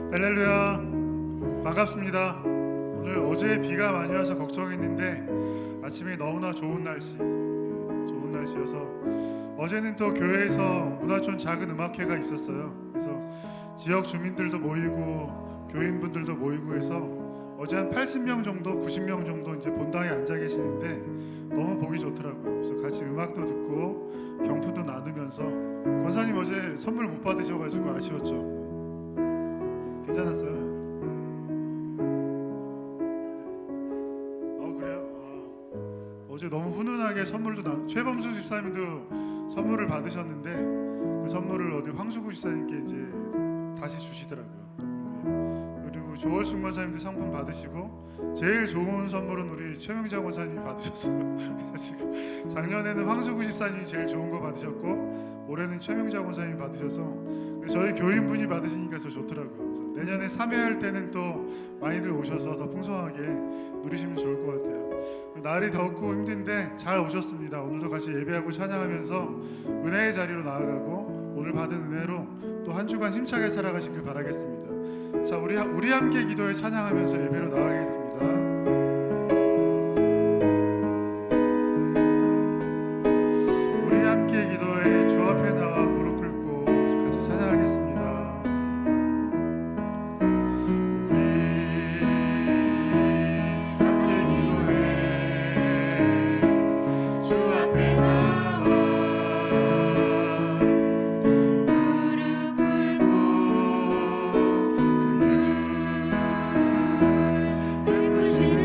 할렐루야, 반갑습니다. 오늘 어제 비가 많이 와서 걱정했는데 아침에 너무나 좋은 날씨여서 어제는 또 교회에서 문화촌 작은 음악회가 있었어요. 그래서 지역 주민들도 모이고 교인분들도 모이고 해서 어제 한 80명 정도, 90명 정도 이제 본당에 앉아 계시는데 너무 보기 좋더라고요. 그래서 같이 음악도 듣고 경품도 나누면서, 권사님 어제 선물 못 받으셔가지고 아쉬웠죠. 괜찮았어요. 그래요? 어제 너무 훈훈하게 선물도 최범수 집사님도 선물을 받으셨는데 그 선물을 어디 황수구 집사님께 이제 다시 주시더라고요. 그리고 조월순 권사님도 상품 받으시고 제일 좋은 선물은 우리 최명자 권사님이 받으셨어요. 그래가지고 작년에는 황수구 집사님이 제일 좋은 거 받으셨고 올해는 최명자 권사님이 받으셔서 저희 교인분이 받으시니까 더 좋더라고요. 그래서 내년에 3회 할 때는 또 많이들 오셔서 더 풍성하게 누리시면 좋을 것 같아요. 날이 덥고 힘든데 잘 오셨습니다. 오늘도 같이 예배하고 찬양하면서 은혜의 자리로 나아가고 오늘 받은 은혜로 또 한 주간 힘차게 살아가시길 바라겠습니다. 자, 우리 함께 기도에 찬양하면서 예배로 나아가겠습니다. 무릎 꿇고 그를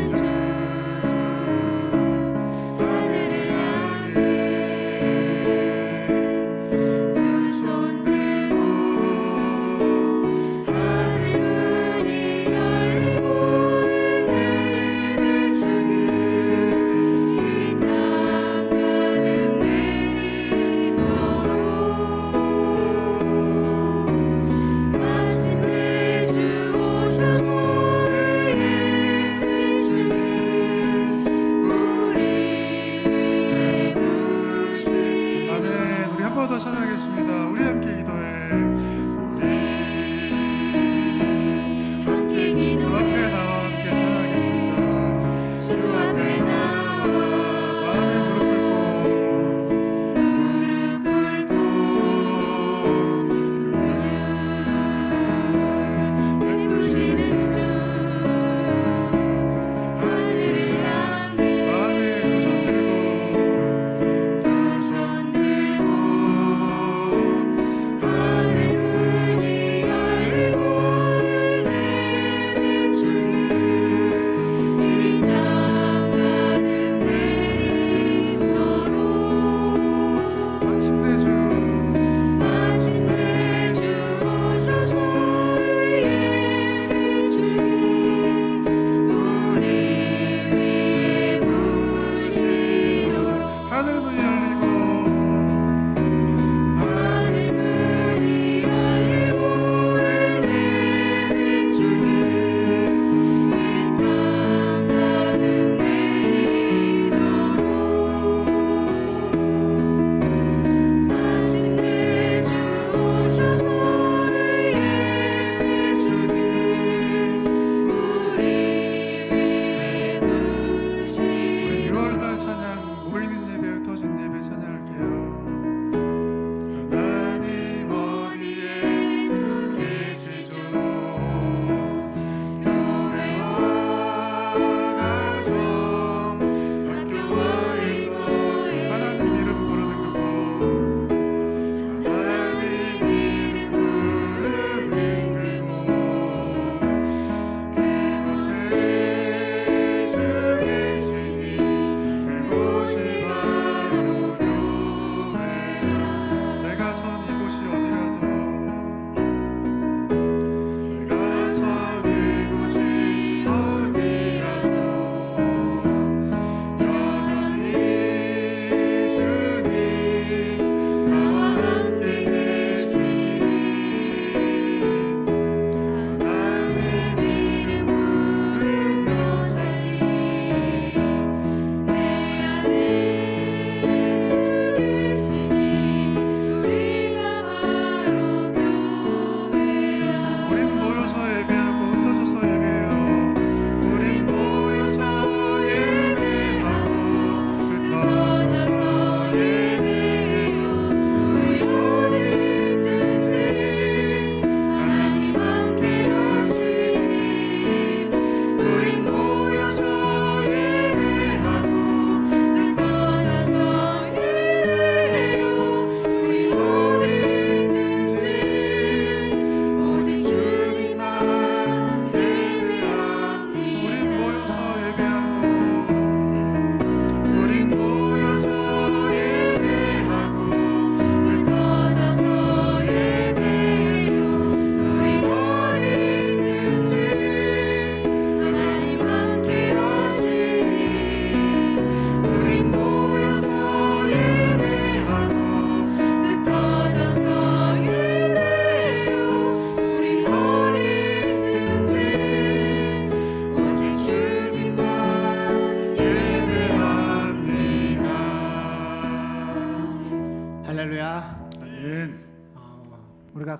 우리가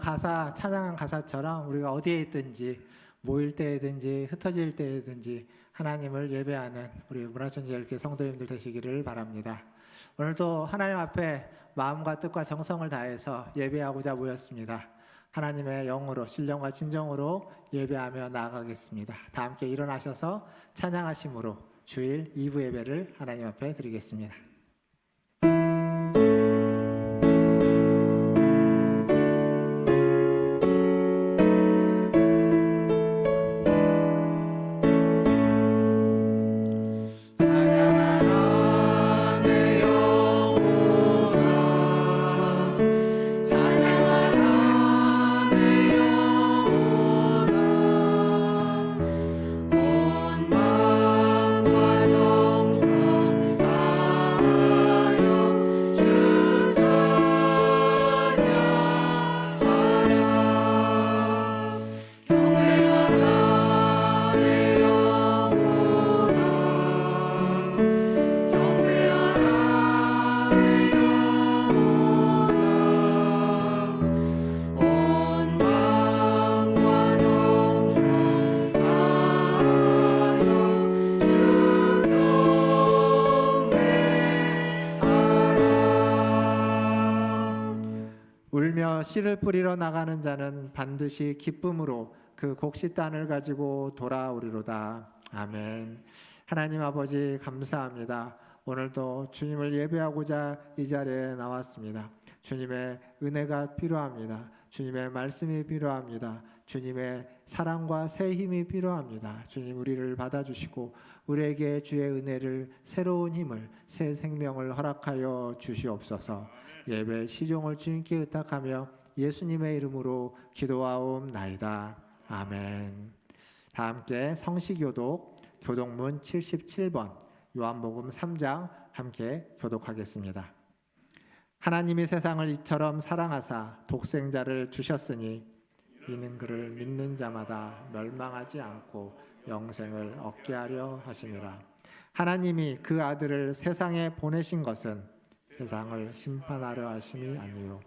찬양한 가사처럼 우리가 어디에 있든지 모일 때든지 흩어질 때든지 하나님을 예배하는 우리 문화천지열교 성도님들 되시기를 바랍니다. 오늘도 하나님 앞에 마음과 뜻과 정성을 다해서 예배하고자 모였습니다. 하나님의 영으로 신령과 진정으로 예배하며 나아가겠습니다. 다 함께 일어나셔서 찬양하심으로 주일 2부 예배를 하나님 앞에 드리겠습니다. 울며 씨를 뿌리러 나가는 자는 반드시 기쁨으로 그 곡식단을 가지고 돌아오리로다. 아멘. 하나님 아버지 감사합니다. 오늘도 주님을 예배하고자 이 자리에 나왔습니다. 주님의 은혜가 필요합니다. 주님의 말씀이 필요합니다. 주님의 사랑과 새 힘이 필요합니다. 주님 우리를 받아주시고 우리에게 주의 은혜를, 새로운 힘을, 새 생명을 허락하여 주시옵소서. 예배 시종을 주님께 의탁하며 예수님의 이름으로 기도하옵나이다. 아멘. 다 함께 성시교독 교독문 77번 요한복음 3장 함께 교독하겠습니다. 하나님이 세상을 이처럼 사랑하사 독생자를 주셨으니 이는 그를 믿는 자마다 멸망하지 않고 영생을 얻게 하려 하심이라. 하나님이 그 아들을 세상에 보내신 것은 세상을 심판하려 하심이 아니요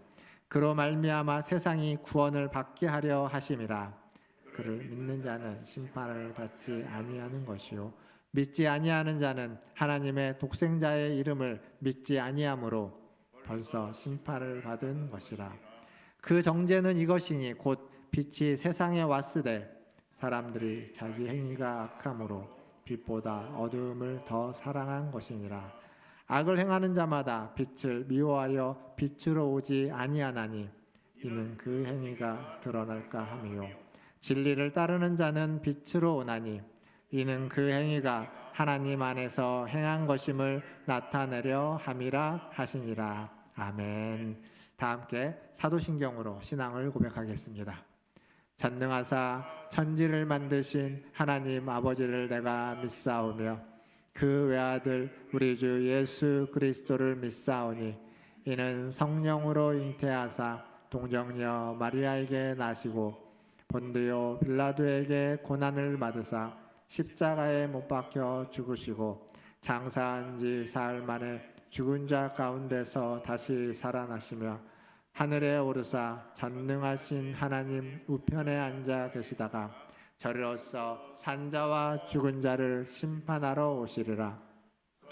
그로 말미암아 세상이 구원을 받게 하려 하심이라. 그를 믿는 자는 심판을 받지 아니하는 것이요 믿지 아니하는 자는 하나님의 독생자의 이름을 믿지 아니하므로 벌써 심판을 받은 것이라. 그 정죄는 이것이니 곧 빛이 세상에 왔으되 사람들이 자기 행위가 악함으로 빛보다 어두움을 더 사랑한 것이니라. 악을 행하는 자마다 빛을 미워하여 빛으로 오지 아니하나니 이는 그 행위가 드러날까 함이요 진리를 따르는 자는 빛으로 오나니 이는 그 행위가 하나님 안에서 행한 것임을 나타내려 함이라 하시니라. 아멘. 다 함께 사도신경으로 신앙을 고백하겠습니다. 전능하사 천지를 만드신 하나님 아버지를 내가 믿사오며 그 외아들 우리 주 예수 그리스도를 믿사오니 이는 성령으로 잉태하사 동정녀 마리아에게 나시고 본디오 빌라도에게 고난을 받으사 십자가에 못 박혀 죽으시고 장사한 지 사흘 만에 죽은 자 가운데서 다시 살아나시며 하늘에 오르사 전능하신 하나님 우편에 앉아 계시다가 저리로서 산자와 죽은 자를 심판하러 오시리라.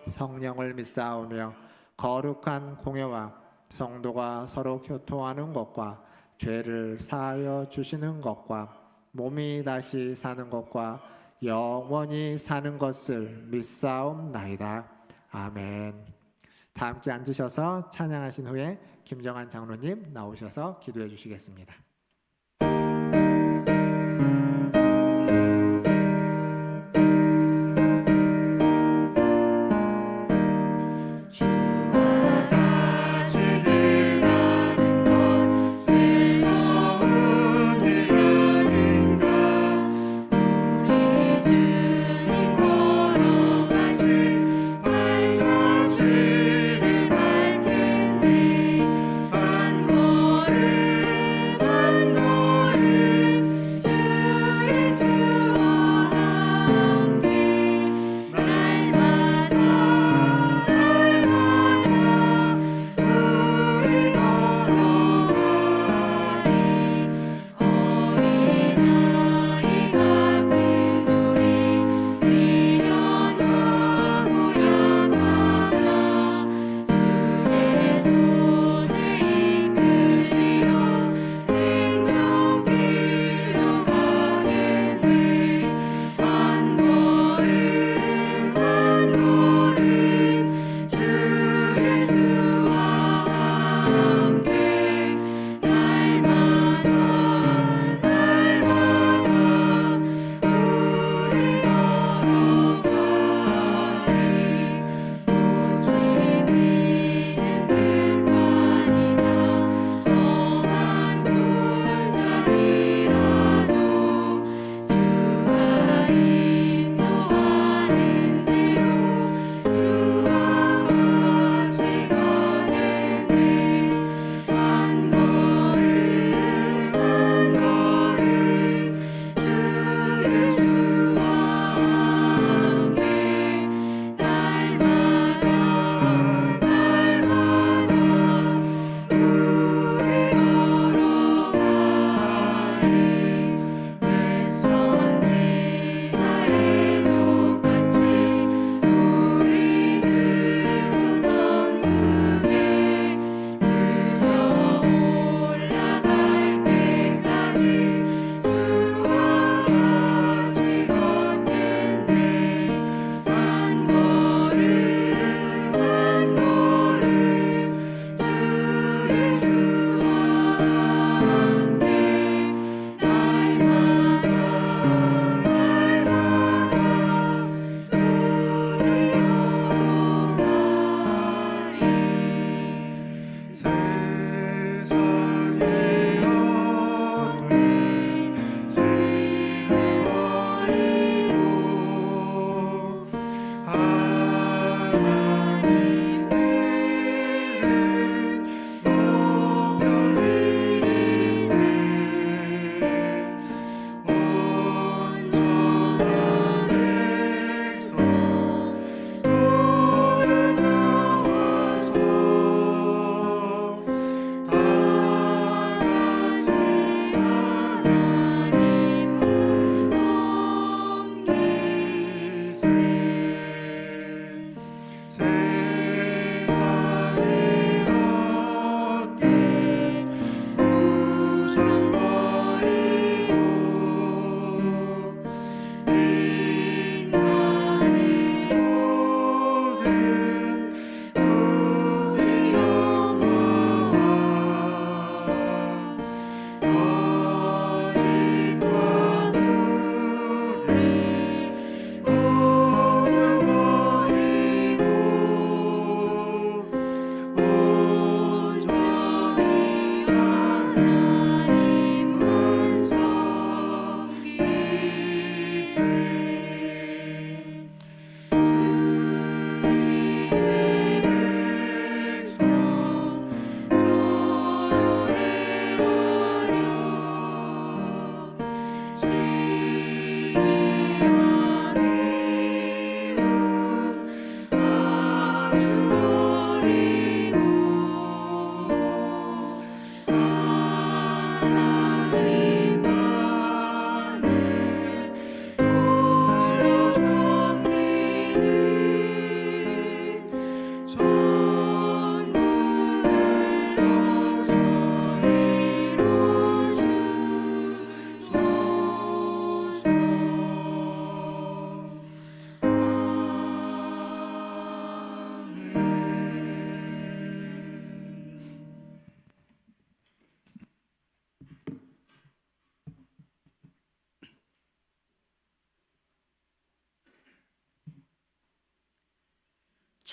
성령을 믿사오며 거룩한 공회와 성도가 서로 교통하는 것과 죄를 사하여 주시는 것과 몸이 다시 사는 것과 영원히 사는 것을 믿사옵나이다. 아멘. 다 함께 앉으셔서 찬양하신 후에 김정한 장로님 나오셔서 기도해 주시겠습니다. 한 걸음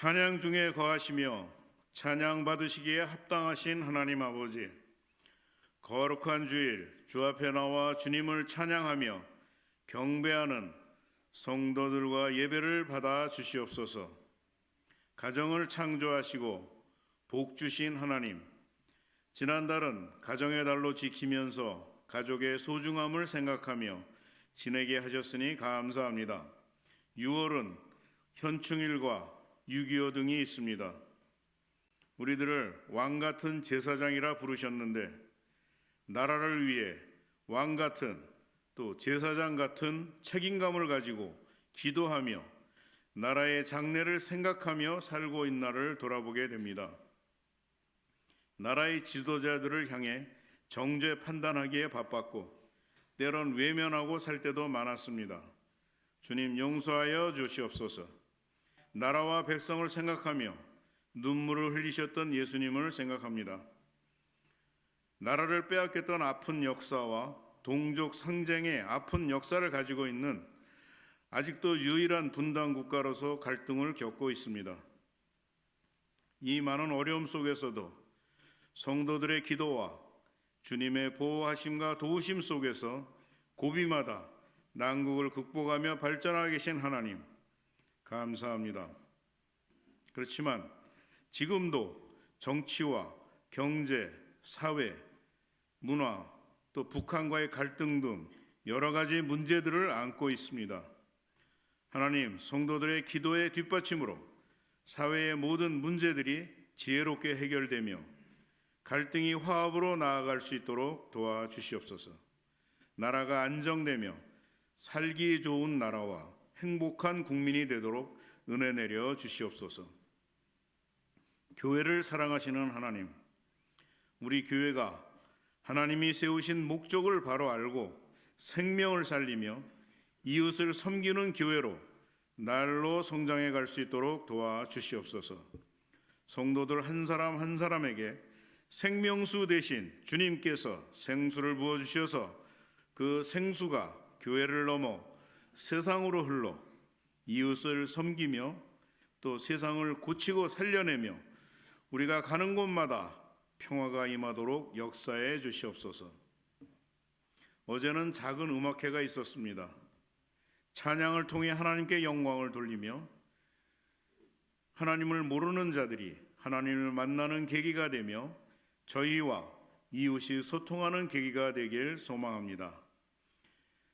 찬양 중에 거하시며 찬양 받으시기에 합당하신 하나님 아버지, 거룩한 주일 주 앞에 나와 주님을 찬양하며 경배하는 성도들과 예배를 받아 주시옵소서. 가정을 창조하시고 복 주신 하나님, 지난달은 가정의 달로 지키면서 가족의 소중함을 생각하며 지내게 하셨으니 감사합니다. 6월은 현충일과 6.25 등이 있습니다. 우리들을 왕같은 제사장이라 부르셨는데 나라를 위해 왕같은 또 제사장 같은 책임감을 가지고 기도하며 나라의 장래를 생각하며 살고 있는 나를 돌아보게 됩니다. 나라의 지도자들을 향해 정죄 판단하기에 바빴고 때론 외면하고 살 때도 많았습니다. 주님 용서하여 주시옵소서. 나라와 백성을 생각하며 눈물을 흘리셨던 예수님을 생각합니다. 나라를 빼앗겼던 아픈 역사와 동족 상쟁의 아픈 역사를 가지고 있는 아직도 유일한 분단 국가로서 갈등을 겪고 있습니다. 이 많은 어려움 속에서도 성도들의 기도와 주님의 보호하심과 도우심 속에서 고비마다 난국을 극복하며 발전하고 계신 하나님, 감사합니다. 그렇지만 지금도 정치와 경제, 사회, 문화, 또 북한과의 갈등 등 여러 가지 문제들을 안고 있습니다. 하나님, 성도들의 기도의 뒷받침으로 사회의 모든 문제들이 지혜롭게 해결되며 갈등이 화합으로 나아갈 수 있도록 도와주시옵소서. 나라가 안정되며 살기 좋은 나라와 행복한 국민이 되도록 은혜 내려 주시옵소서. 교회를 사랑하시는 하나님, 우리 교회가 하나님이 세우신 목적을 바로 알고 생명을 살리며 이웃을 섬기는 교회로 날로 성장해 갈 수 있도록 도와주시옵소서. 성도들 한 사람 한 사람에게 생명수 대신 주님께서 생수를 부어주셔서 그 생수가 교회를 넘어 세상으로 흘러 이웃을 섬기며 또 세상을 고치고 살려내며 우리가 가는 곳마다 평화가 임하도록 역사해 주시옵소서. 어제는 작은 음악회가 있었습니다. 찬양을 통해 하나님께 영광을 돌리며 하나님을 모르는 자들이 하나님을 만나는 계기가 되며 저희와 이웃이 소통하는 계기가 되길 소망합니다.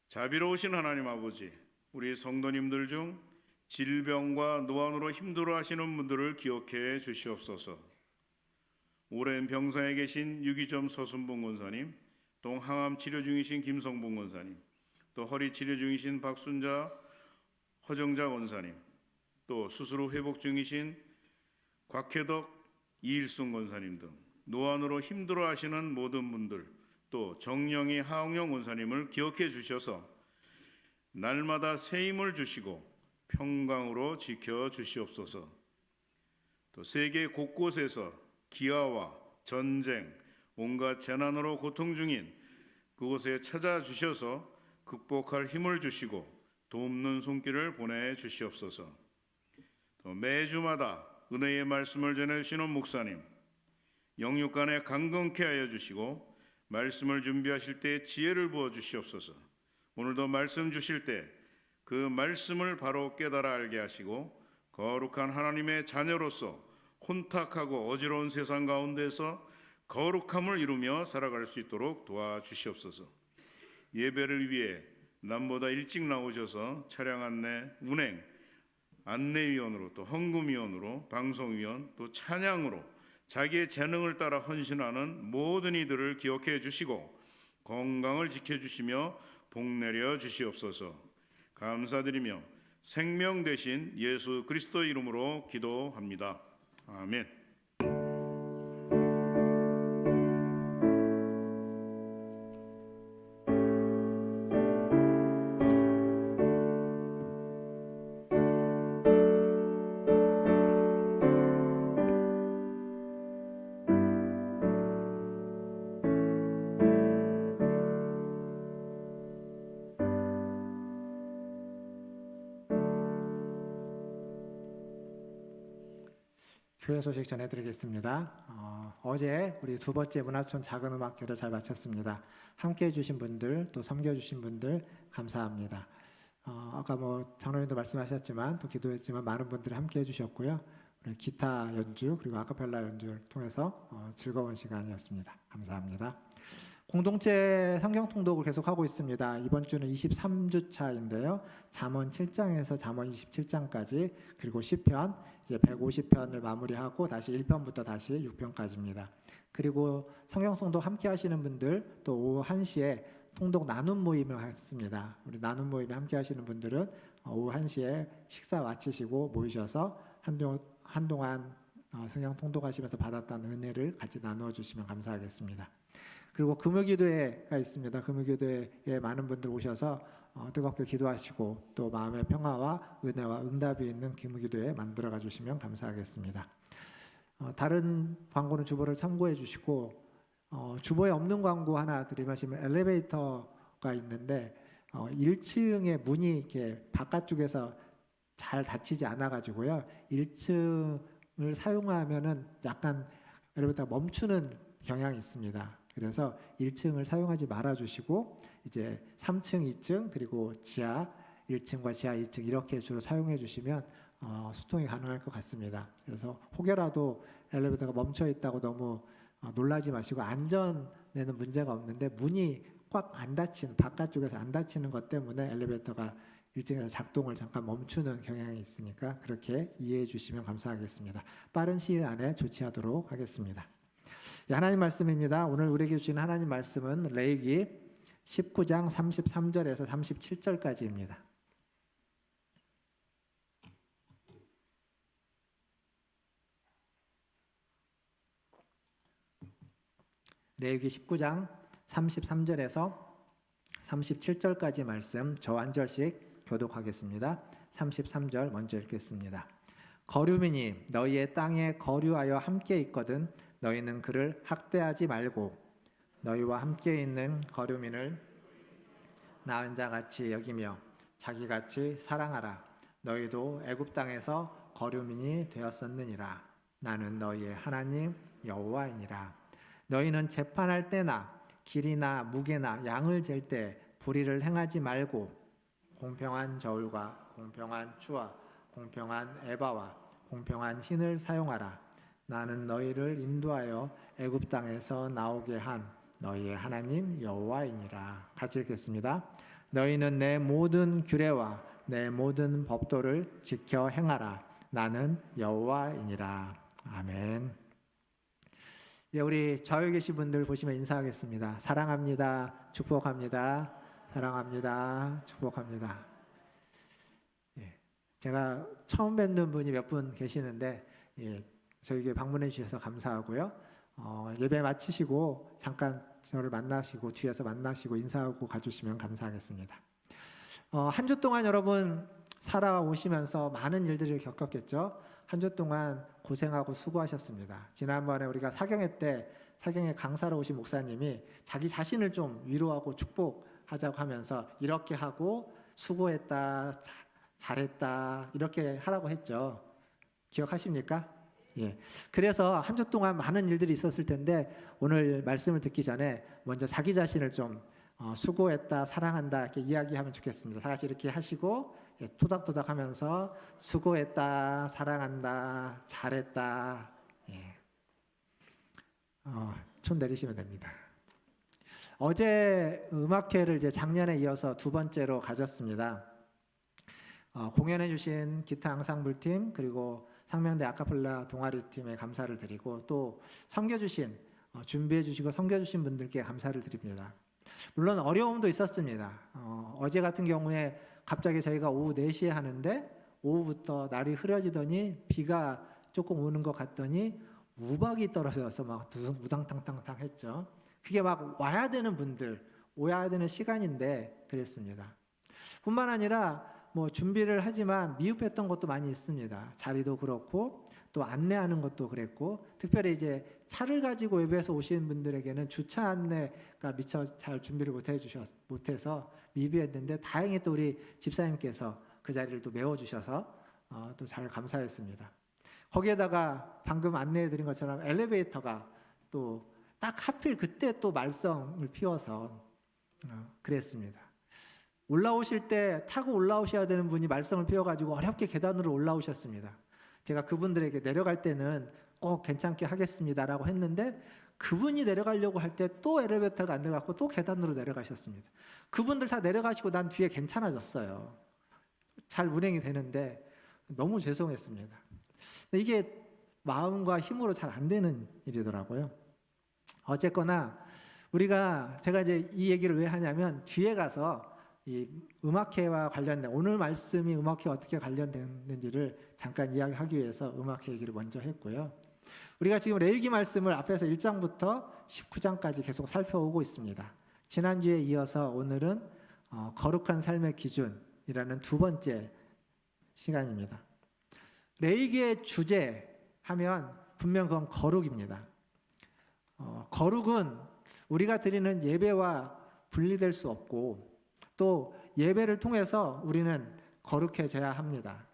자비로우신 하나님 아버지, 우리 성도님들 중 질병과 노안으로 힘들어하시는 분들을 기억해 주시옵소서. 오랜 병상에 계신 유기점 서순봉 권사님, 또 항암 치료 중이신 김성봉 권사님, 또 허리 치료 중이신 박순자 허정자 권사님, 또 수술 후 회복 중이신 곽혜덕 이일순 권사님 등 노안으로 힘들어하시는 모든 분들, 또 정영희 하홍영 권사님을 기억해 주셔서 날마다 새 힘을 주시고 평강으로 지켜 주시옵소서. 또 세계 곳곳에서 기아와 전쟁, 온갖 재난으로 고통 중인 그곳에 찾아주셔서 극복할 힘을 주시고 돕는 손길을 보내주시옵소서. 또 매주마다 은혜의 말씀을 전해주시는 목사님, 영육간에 강건케 하여 주시고 말씀을 준비하실 때 지혜를 부어주시옵소서. 오늘도 말씀 주실 때 그 말씀을 바로 깨달아 알게 하시고 거룩한 하나님의 자녀로서 혼탁하고 어지러운 세상 가운데서 거룩함을 이루며 살아갈 수 있도록 도와주시옵소서. 예배를 위해 남보다 일찍 나오셔서 차량 안내, 운행, 안내위원으로 또 헌금위원으로 방송위원 또 찬양으로 자기의 재능을 따라 헌신하는 모든 이들을 기억해 주시고 건강을 지켜주시며 복 내려 주시옵소서. 감사드리며 생명 되신 예수 그리스도 이름으로 기도합니다. 아멘. 교회 소식 전해드리겠습니다. 어제 우리 두 번째 문화촌 작은 음악회를 잘 마쳤습니다. 함께해 주신 분들, 또 섬겨주신 분들 감사합니다. 아까 장로님도 말씀하셨지만 또 기도했지만 많은 분들이 함께해 주셨고요. 우리 기타 연주 그리고 아카펠라 연주를 통해서 즐거운 시간이었습니다. 감사합니다. 공동체 성경 통독을 계속하고 있습니다. 이번 주는 23주 차인데요. 잠언 7장에서 잠언 27장까지 그리고 시편 이제 150편을 마무리하고 다시 1편부터 다시 6편까지입니다. 그리고 성경 통독 함께 하시는 분들 또 오후 1시에 통독 나눔 모임을 했습니다. 우리 나눔 모임에 함께 하시는 분들은 오후 1시에 식사 마치시고 모이셔서 한동안 성경 통독하시면서 받았던 은혜를 같이 나누어 주시면 감사하겠습니다. 그리고 금요기도회가 있습니다. 금요기도회에 많은 분들 오셔서 뜨겁게 기도하시고 또 마음의 평화와 은혜와 응답이 있는 금요기도회 만들어가 주시면 감사하겠습니다. 다른 광고는 주보를 참고해 주시고 주보에 없는 광고 하나 드리면 엘리베이터가 있는데 1층에 문이 이렇게 바깥쪽에서 잘 닫히지 않아 가지고요. 1층을 사용하면은 약간 엘리베이터가 멈추는 경향이 있습니다. 그래서 1층을 사용하지 말아 주시고 이제 3층, 2층 그리고 지하 1층과 지하 2층 이렇게 주로 사용해 주시면 소통이 가능할 것 같습니다. 그래서 혹여라도 엘리베이터가 멈춰 있다고 너무 놀라지 마시고 안전에는 문제가 없는데 문이 꽉 안 닫히는 바깥쪽에서 안 닫히는 것 때문에 엘리베이터가 1층에서 작동을 잠깐 멈추는 경향이 있으니까 그렇게 이해해 주시면 감사하겠습니다. 빠른 시일 안에 조치하도록 하겠습니다. 하나님 말씀입니다. 오늘 우리에게 주신 하나님 말씀은 레위기 19장 33절에서 37절까지입니다. 레위기 19장 33절에서 37절까지 말씀 저 한 절씩 교독하겠습니다. 33절 먼저 읽겠습니다. 거류민이 너희의 땅에 거류하여 함께 있거든 너희는 그를 학대하지 말고 너희와 함께 있는 거류민을 낳은 자같이 여기며 자기같이 사랑하라. 너희도 애굽 땅에서 거류민이 되었었느니라. 나는 너희의 하나님 여호와이니라. 너희는 재판할 때나 길이나 무게나 양을 잴 때 불의를 행하지 말고 공평한 저울과 공평한 추와 공평한 에바와 공평한 흰을 사용하라. 나는 너희를 인도하여 애굽 땅에서 나오게 한 너희의 하나님 여호와이니라. 같이 읽겠습니다. 너희는 내 모든 규례와 내 모든 법도를 지켜 행하라. 나는 여호와이니라. 아멘. 예, 우리 좌우에 계신 분들 보시면 인사하겠습니다. 사랑합니다. 축복합니다. 사랑합니다. 축복합니다. 예, 제가 처음 뵙는 분이 몇 분 계시는데 저에게 방문해 주셔서 감사하고요. 예배 마치시고 잠깐 저를 만나시고 뒤에서 만나시고 인사하고 가주시면 감사하겠습니다. 한 주 동안 여러분 살아오시면서 많은 일들을 겪었겠죠. 한 주 동안 고생하고 수고하셨습니다. 지난번에 우리가 사경회 때 사경회 강사로 오신 목사님이 자기 자신을 좀 위로하고 축복하자고 하면서 이렇게 하고 수고했다, 잘했다 이렇게 하라고 했죠. 기억하십니까? 예. 그래서 한 주 동안 많은 일들이 있었을 텐데 오늘 말씀을 듣기 전에 먼저 자기 자신을 좀 수고했다, 사랑한다 이렇게 이야기하면 좋겠습니다. 다 같이 이렇게 하시고 토닥토닥 하면서 수고했다, 사랑한다, 잘했다. 예. 손 내리시면 됩니다. 어제 음악회를 이제 작년에 이어서 두 번째로 가졌습니다. 공연해 주신 기타 앙상블팀 그리고 상명대 아카펠라 동아리팀에 감사를 드리고 또 섬겨주신 준비해 주시고 섬겨주신 분들께 감사를 드립니다. 물론 어려움도 있었습니다. 어제 같은 경우에 갑자기 저희가 오후 4시에 하는데 오후부터 날이 흐려지더니 비가 조금 오는 것 같더니 우박이 떨어져서 막 우당탕탕탕 했죠. 그게 막 와야 되는 분들 오야 되는 시간인데 그랬습니다. 뿐만 아니라 준비를 하지만 미흡했던 것도 많이 있습니다. 자리도 그렇고 또 안내하는 것도 그랬고 특별히 이제 차를 가지고 외부에서 오시는 분들에게는 주차 안내가 미처 잘 준비를 못해서 미비했는데 다행히 또 우리 집사님께서 그 자리를 또 메워주셔서 또 잘 감사했습니다. 거기에다가 방금 안내해 드린 것처럼 엘리베이터가 또 딱 하필 그때 또 말썽을 피워서 그랬습니다. 올라오실 때 타고 올라오셔야 되는 분이 말썽을 피워가지고 어렵게 계단으로 올라오셨습니다. 제가 그분들에게 내려갈 때는 꼭 괜찮게 하겠습니다라고 했는데 그분이 내려가려고 할 때 또 엘리베이터가 안 돼갖고 또 계단으로 내려가셨습니다. 그분들 다 내려가시고 난 뒤에 괜찮아졌어요. 잘 운행이 되는데 너무 죄송했습니다. 근데 이게 마음과 힘으로 잘 안 되는 일이더라고요. 어쨌거나 제가 이제 이 얘기를 왜 하냐면 뒤에 가서 이 음악회와 관련된 오늘 말씀이 음악회와 어떻게 관련되는지를 잠깐 이야기하기 위해서 음악회 얘기를 먼저 했고요. 우리가 지금 레위기 말씀을 앞에서 1장부터 19장까지 계속 살펴오고 있습니다. 지난주에 이어서 오늘은 거룩한 삶의 기준이라는 두 번째 시간입니다. 레위기의 주제 하면 분명 그건 거룩입니다. 거룩은 우리가 드리는 예배와 분리될 수 없고 또 예배를 통해서 우리는 거룩해져야 합니다.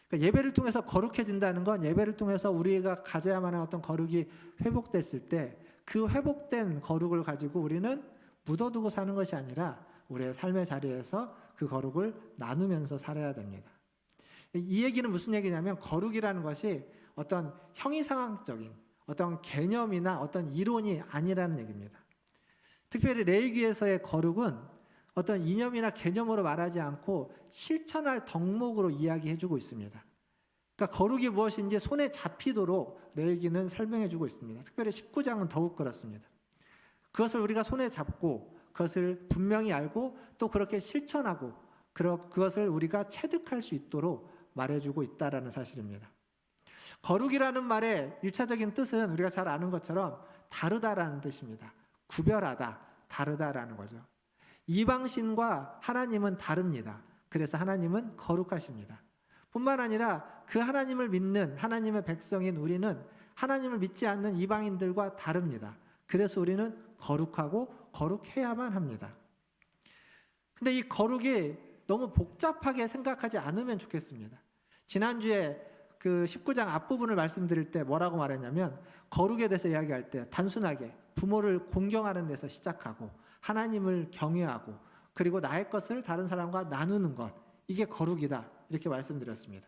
그러니까 예배를 통해서 거룩해진다는 건 예배를 통해서 우리가 가져야만 하는 어떤 거룩이 회복됐을 때 그 회복된 거룩을 가지고 우리는 묻어두고 사는 것이 아니라 우리의 삶의 자리에서 그 거룩을 나누면서 살아야 됩니다. 이 얘기는 무슨 얘기냐면 거룩이라는 것이 어떤 형이상학적인 어떤 개념이나 어떤 이론이 아니라는 얘기입니다. 특별히 레위기에서의 거룩은 어떤 이념이나 개념으로 말하지 않고 실천할 덕목으로 이야기해주고 있습니다. 그러니까 거룩이 무엇인지 손에 잡히도록 레위기는 설명해주고 있습니다. 특별히 19장은 더욱 그렇습니다. 그것을 우리가 손에 잡고 그것을 분명히 알고 또 그렇게 실천하고 그것을 우리가 체득할 수 있도록 말해주고 있다는 사실입니다. 거룩이라는 말의 1차적인 뜻은 우리가 잘 아는 것처럼 다르다라는 뜻입니다. 구별하다, 다르다라는 거죠. 이방신과 하나님은 다릅니다. 그래서 하나님은 거룩하십니다. 뿐만 아니라 그 하나님을 믿는 하나님의 백성인 우리는 하나님을 믿지 않는 이방인들과 다릅니다. 그래서 우리는 거룩하고 거룩해야만 합니다. 근데 이 거룩이 너무 복잡하게 생각하지 않으면 좋겠습니다. 지난주에 그 19장 앞부분을 말씀드릴 때 뭐라고 말했냐면 거룩에 대해서 이야기할 때 단순하게 부모를 공경하는 데서 시작하고 하나님을 경외하고 그리고 나의 것을 다른 사람과 나누는 것 이게 거룩이다 이렇게 말씀드렸습니다.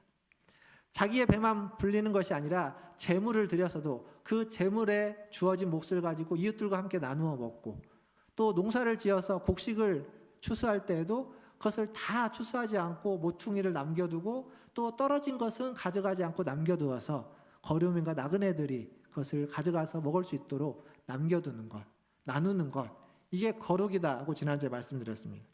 자기의 배만 불리는 것이 아니라 재물을 드려서도 그 재물에 주어진 몫을 가지고 이웃들과 함께 나누어 먹고 또 농사를 지어서 곡식을 추수할 때에도 그것을 다 추수하지 않고 모퉁이를 남겨두고 또 떨어진 것은 가져가지 않고 남겨두어서 거류민과 나그네들이 그것을 가져가서 먹을 수 있도록 남겨두는 것, 나누는 것 이게 거룩이다고 지난주에 말씀드렸습니다.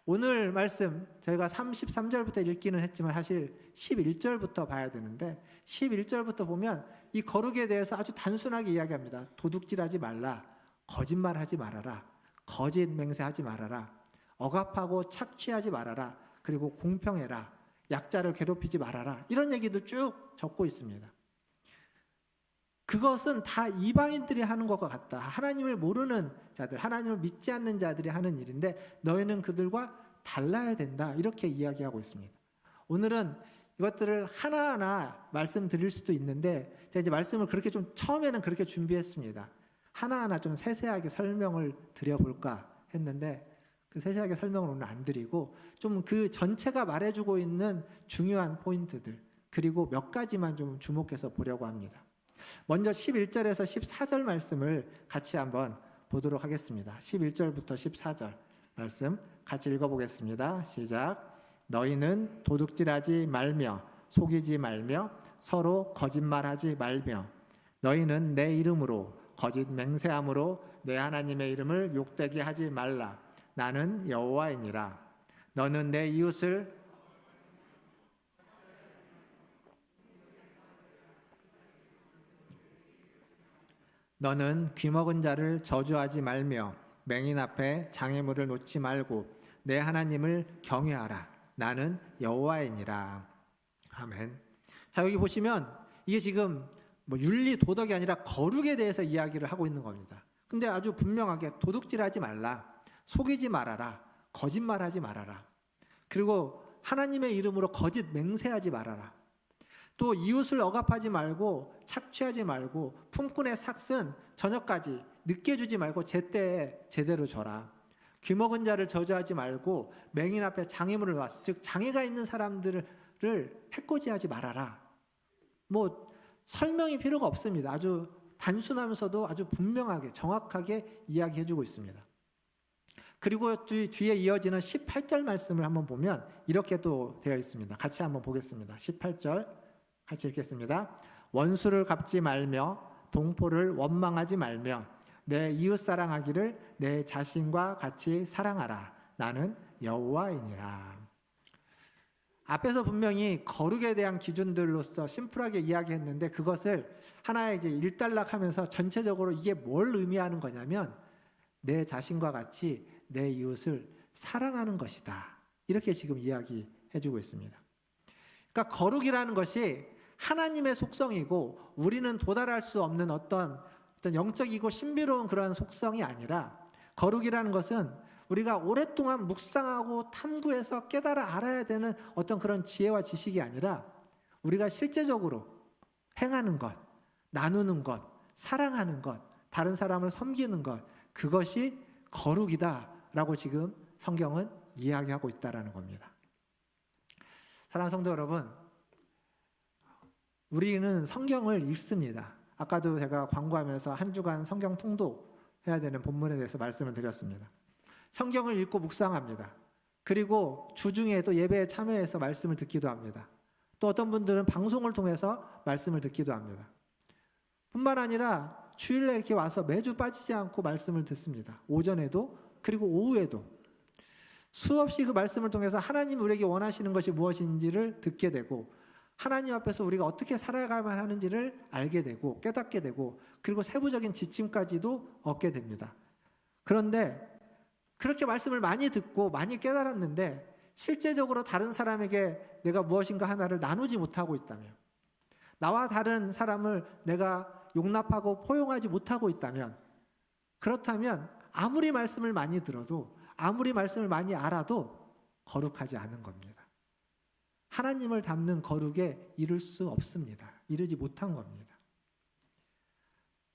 오늘 말씀 저희가 33절부터 읽기는 했지만 사실 11절부터 봐야 되는데 11절부터 보면 이 거룩에 대해서 아주 단순하게 이야기합니다. 도둑질하지 말라, 거짓말하지 말아라, 거짓 맹세하지 말아라, 억압하고 착취하지 말아라, 그리고 공평해라, 약자를 괴롭히지 말아라 이런 얘기도 쭉 적고 있습니다. 그것은 다 이방인들이 하는 것과 같다. 하나님을 모르는 자들, 하나님을 믿지 않는 자들이 하는 일인데 너희는 그들과 달라야 된다 이렇게 이야기하고 있습니다. 오늘은 이것들을 하나하나 말씀드릴 수도 있는데 제가 이제 말씀을 그렇게 좀 처음에는 그렇게 준비했습니다. 하나하나 좀 세세하게 설명을 드려볼까 했는데 그 세세하게 설명을 오늘 안 드리고 좀 그 전체가 말해주고 있는 중요한 포인트들 그리고 몇 가지만 좀 주목해서 보려고 합니다. 먼저 11절에서 14절 말씀을 같이 한번 보도록 하겠습니다. 11절부터 14절 말씀 같이 읽어보겠습니다. 시작. 너희는 도둑질하지 말며 속이지 말며 서로 거짓말하지 말며 너희는 내 이름으로 거짓 맹세함으로 내 하나님의 이름을 욕되게 하지 말라. 나는 여호와이니라. 너는 내 이웃을 너는 귀먹은 자를 저주하지 말며 맹인 앞에 장애물을 놓지 말고 내 하나님을 경외하라. 나는 여호와이니라. 아멘. 자 여기 보시면 이게 지금 뭐 윤리 도덕이 아니라 거룩에 대해서 이야기를 하고 있는 겁니다. 근데 아주 분명하게 도둑질하지 말라, 속이지 말아라, 거짓말하지 말아라, 그리고 하나님의 이름으로 거짓 맹세하지 말아라. 또 이웃을 억압하지 말고 착취하지 말고 품꾼의 삭은 저녁까지 늦게 주지 말고 제때에 제대로 줘라. 귀먹은 자를 저주하지 말고 맹인 앞에 장애물을 놨어. 즉 장애가 있는 사람들을 해코지하지 말아라. 뭐 설명이 필요가 없습니다. 아주 단순하면서도 아주 분명하게 정확하게 이야기해주고 있습니다. 그리고 뒤에 이어지는 18절 말씀을 한번 보면 이렇게 또 되어 있습니다. 같이 한번 보겠습니다. 18절 같이 읽겠습니다. 원수를 갚지 말며 동포를 원망하지 말며 내 이웃 사랑하기를 내 자신과 같이 사랑하라. 나는 여호와이니라. 앞에서 분명히 거룩에 대한 기준들로서 심플하게 이야기했는데 그것을 하나의 이제 일단락하면서 전체적으로 이게 뭘 의미하는 거냐면 내 자신과 같이 내 이웃을 사랑하는 것이다. 이렇게 지금 이야기해주고 있습니다. 그러니까 거룩이라는 것이 하나님의 속성이고 우리는 도달할 수 없는 어떤 영적이고 신비로운 그런 속성이 아니라 거룩이라는 것은 우리가 오랫동안 묵상하고 탐구해서 깨달아 알아야 되는 어떤 그런 지혜와 지식이 아니라 우리가 실제적으로 행하는 것, 나누는 것, 사랑하는 것, 다른 사람을 섬기는 것, 그것이 거룩이다라고 지금 성경은 이야기하고 있다라는 겁니다. 사랑하는 성도 여러분, 우리는 성경을 읽습니다. 아까도 제가 광고하면서 한 주간 성경 통독해야 되는 본문에 대해서 말씀을 드렸습니다. 성경을 읽고 묵상합니다. 그리고 주중에 또 예배에 참여해서 말씀을 듣기도 합니다. 또 어떤 분들은 방송을 통해서 말씀을 듣기도 합니다. 뿐만 아니라 주일날 이렇게 와서 매주 빠지지 않고 말씀을 듣습니다. 오전에도 그리고 오후에도 수없이 그 말씀을 통해서 하나님 우리에게 원하시는 것이 무엇인지를 듣게 되고 하나님 앞에서 우리가 어떻게 살아가야만 하는지를 알게 되고 깨닫게 되고 그리고 세부적인 지침까지도 얻게 됩니다. 그런데 그렇게 말씀을 많이 듣고 많이 깨달았는데 실제적으로 다른 사람에게 내가 무엇인가 하나를 나누지 못하고 있다면 나와 다른 사람을 내가 용납하고 포용하지 못하고 있다면 그렇다면 아무리 말씀을 많이 들어도 아무리 말씀을 많이 알아도 거룩하지 않은 겁니다. 하나님을 닮는 거룩에 이를 수 없습니다. 이르지 못한 겁니다.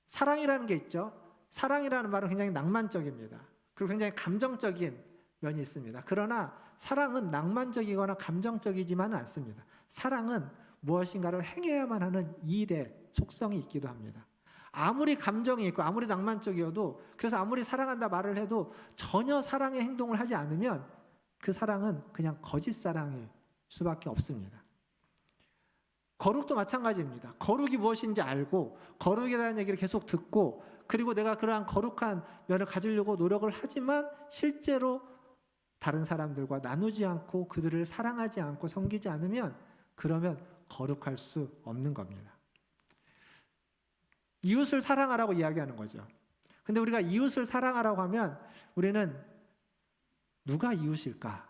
사랑이라는 게 있죠. 사랑이라는 말은 굉장히 낭만적입니다. 그리고 굉장히 감정적인 면이 있습니다. 그러나 사랑은 낭만적이거나 감정적이지만은 않습니다. 사랑은 무엇인가를 행해야만 하는 일의 속성이 있기도 합니다. 아무리 감정이 있고 아무리 낭만적이어도 그래서 아무리 사랑한다 말을 해도 전혀 사랑의 행동을 하지 않으면 그 사랑은 그냥 거짓 사랑일 수밖에 없습니다. 거룩도 마찬가지입니다. 거룩이 무엇인지 알고 거룩에 대한 얘기를 계속 듣고 그리고 내가 그러한 거룩한 면을 가지려고 노력을 하지만 실제로 다른 사람들과 나누지 않고 그들을 사랑하지 않고 섬기지 않으면 그러면 거룩할 수 없는 겁니다. 이웃을 사랑하라고 이야기하는 거죠. 근데 우리가 이웃을 사랑하라고 하면 우리는 누가 이웃일까?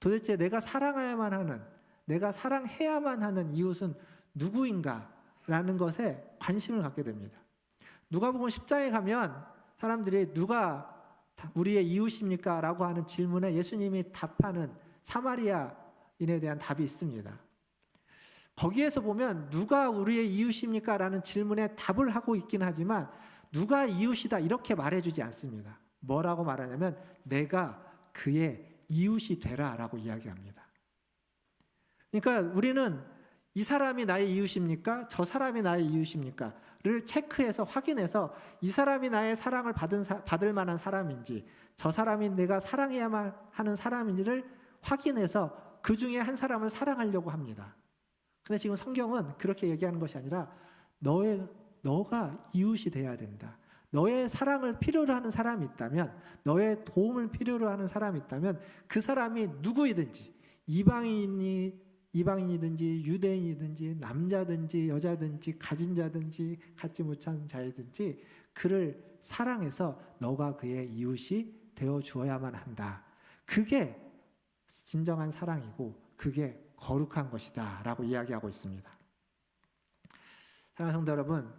도대체 내가 사랑해야만 하는, 내가 사랑해야만 하는 이웃은 누구인가? 라는 것에 관심을 갖게 됩니다. 누가복음 10장에 가면 사람들이 누가 우리의 이웃입니까? 라고 하는 질문에 예수님이 답하는 사마리아인에 대한 답이 있습니다. 거기에서 보면 누가 우리의 이웃입니까? 라는 질문에 답을 하고 있긴 하지만 누가 이웃이다 이렇게 말해주지 않습니다. 뭐라고 말하냐면 내가 그의 이웃이 되라 라고 이야기합니다. 그러니까 우리는 이 사람이 나의 이웃입니까? 저 사람이 나의 이웃입니까? 를 체크해서 확인해서 이 사람이 나의 사랑을 받을 만한 사람인지 저 사람이 내가 사랑해야만 하는 사람인지를 확인해서 그 중에 한 사람을 사랑하려고 합니다. 근데 지금 성경은 그렇게 얘기하는 것이 아니라 너가 이웃이 돼야 된다. 너의 사랑을 필요로 하는 사람이 있다면 너의 도움을 필요로 하는 사람이 있다면 그 사람이 누구이든지 이방인이든지 유대인이든지 남자든지 여자든지 가진 자든지 갖지 못한 자이든지 그를 사랑해서 너가 그의 이웃이 되어 주어야만 한다. 그게 진정한 사랑이고 그게 거룩한 것이다 라고 이야기하고 있습니다. 사랑하는 성도 여러분,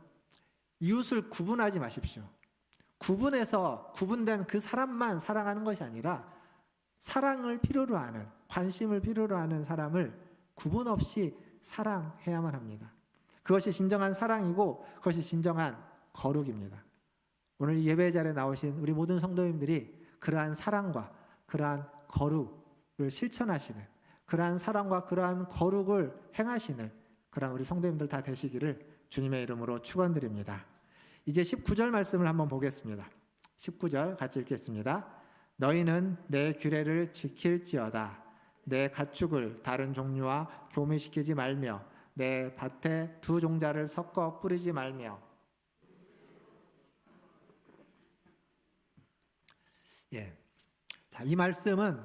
이웃을 구분하지 마십시오. 구분된 그 사람만 사랑하는 것이 아니라 사랑을 필요로 하는, 관심을 필요로 하는 사람을 구분 없이 사랑해야만 합니다. 그것이 진정한 사랑이고 그것이 진정한 거룩입니다. 오늘 이 예배 자리에 나오신 우리 모든 성도님들이 그러한 사랑과 그러한 거룩을 실천하시는, 그러한 사랑과 그러한 거룩을 행하시는 그러한 우리 성도님들 다 되시기를 주님의 이름으로 축원드립니다. 이제 19절 말씀을 한번 보겠습니다. 19절 같이 읽겠습니다. 너희는 내 규례를 지킬지어다. 내 가축을 다른 종류와 교미시키지 말며 내 밭에 두 종자를 섞어 뿌리지 말며. 자, 이 말씀은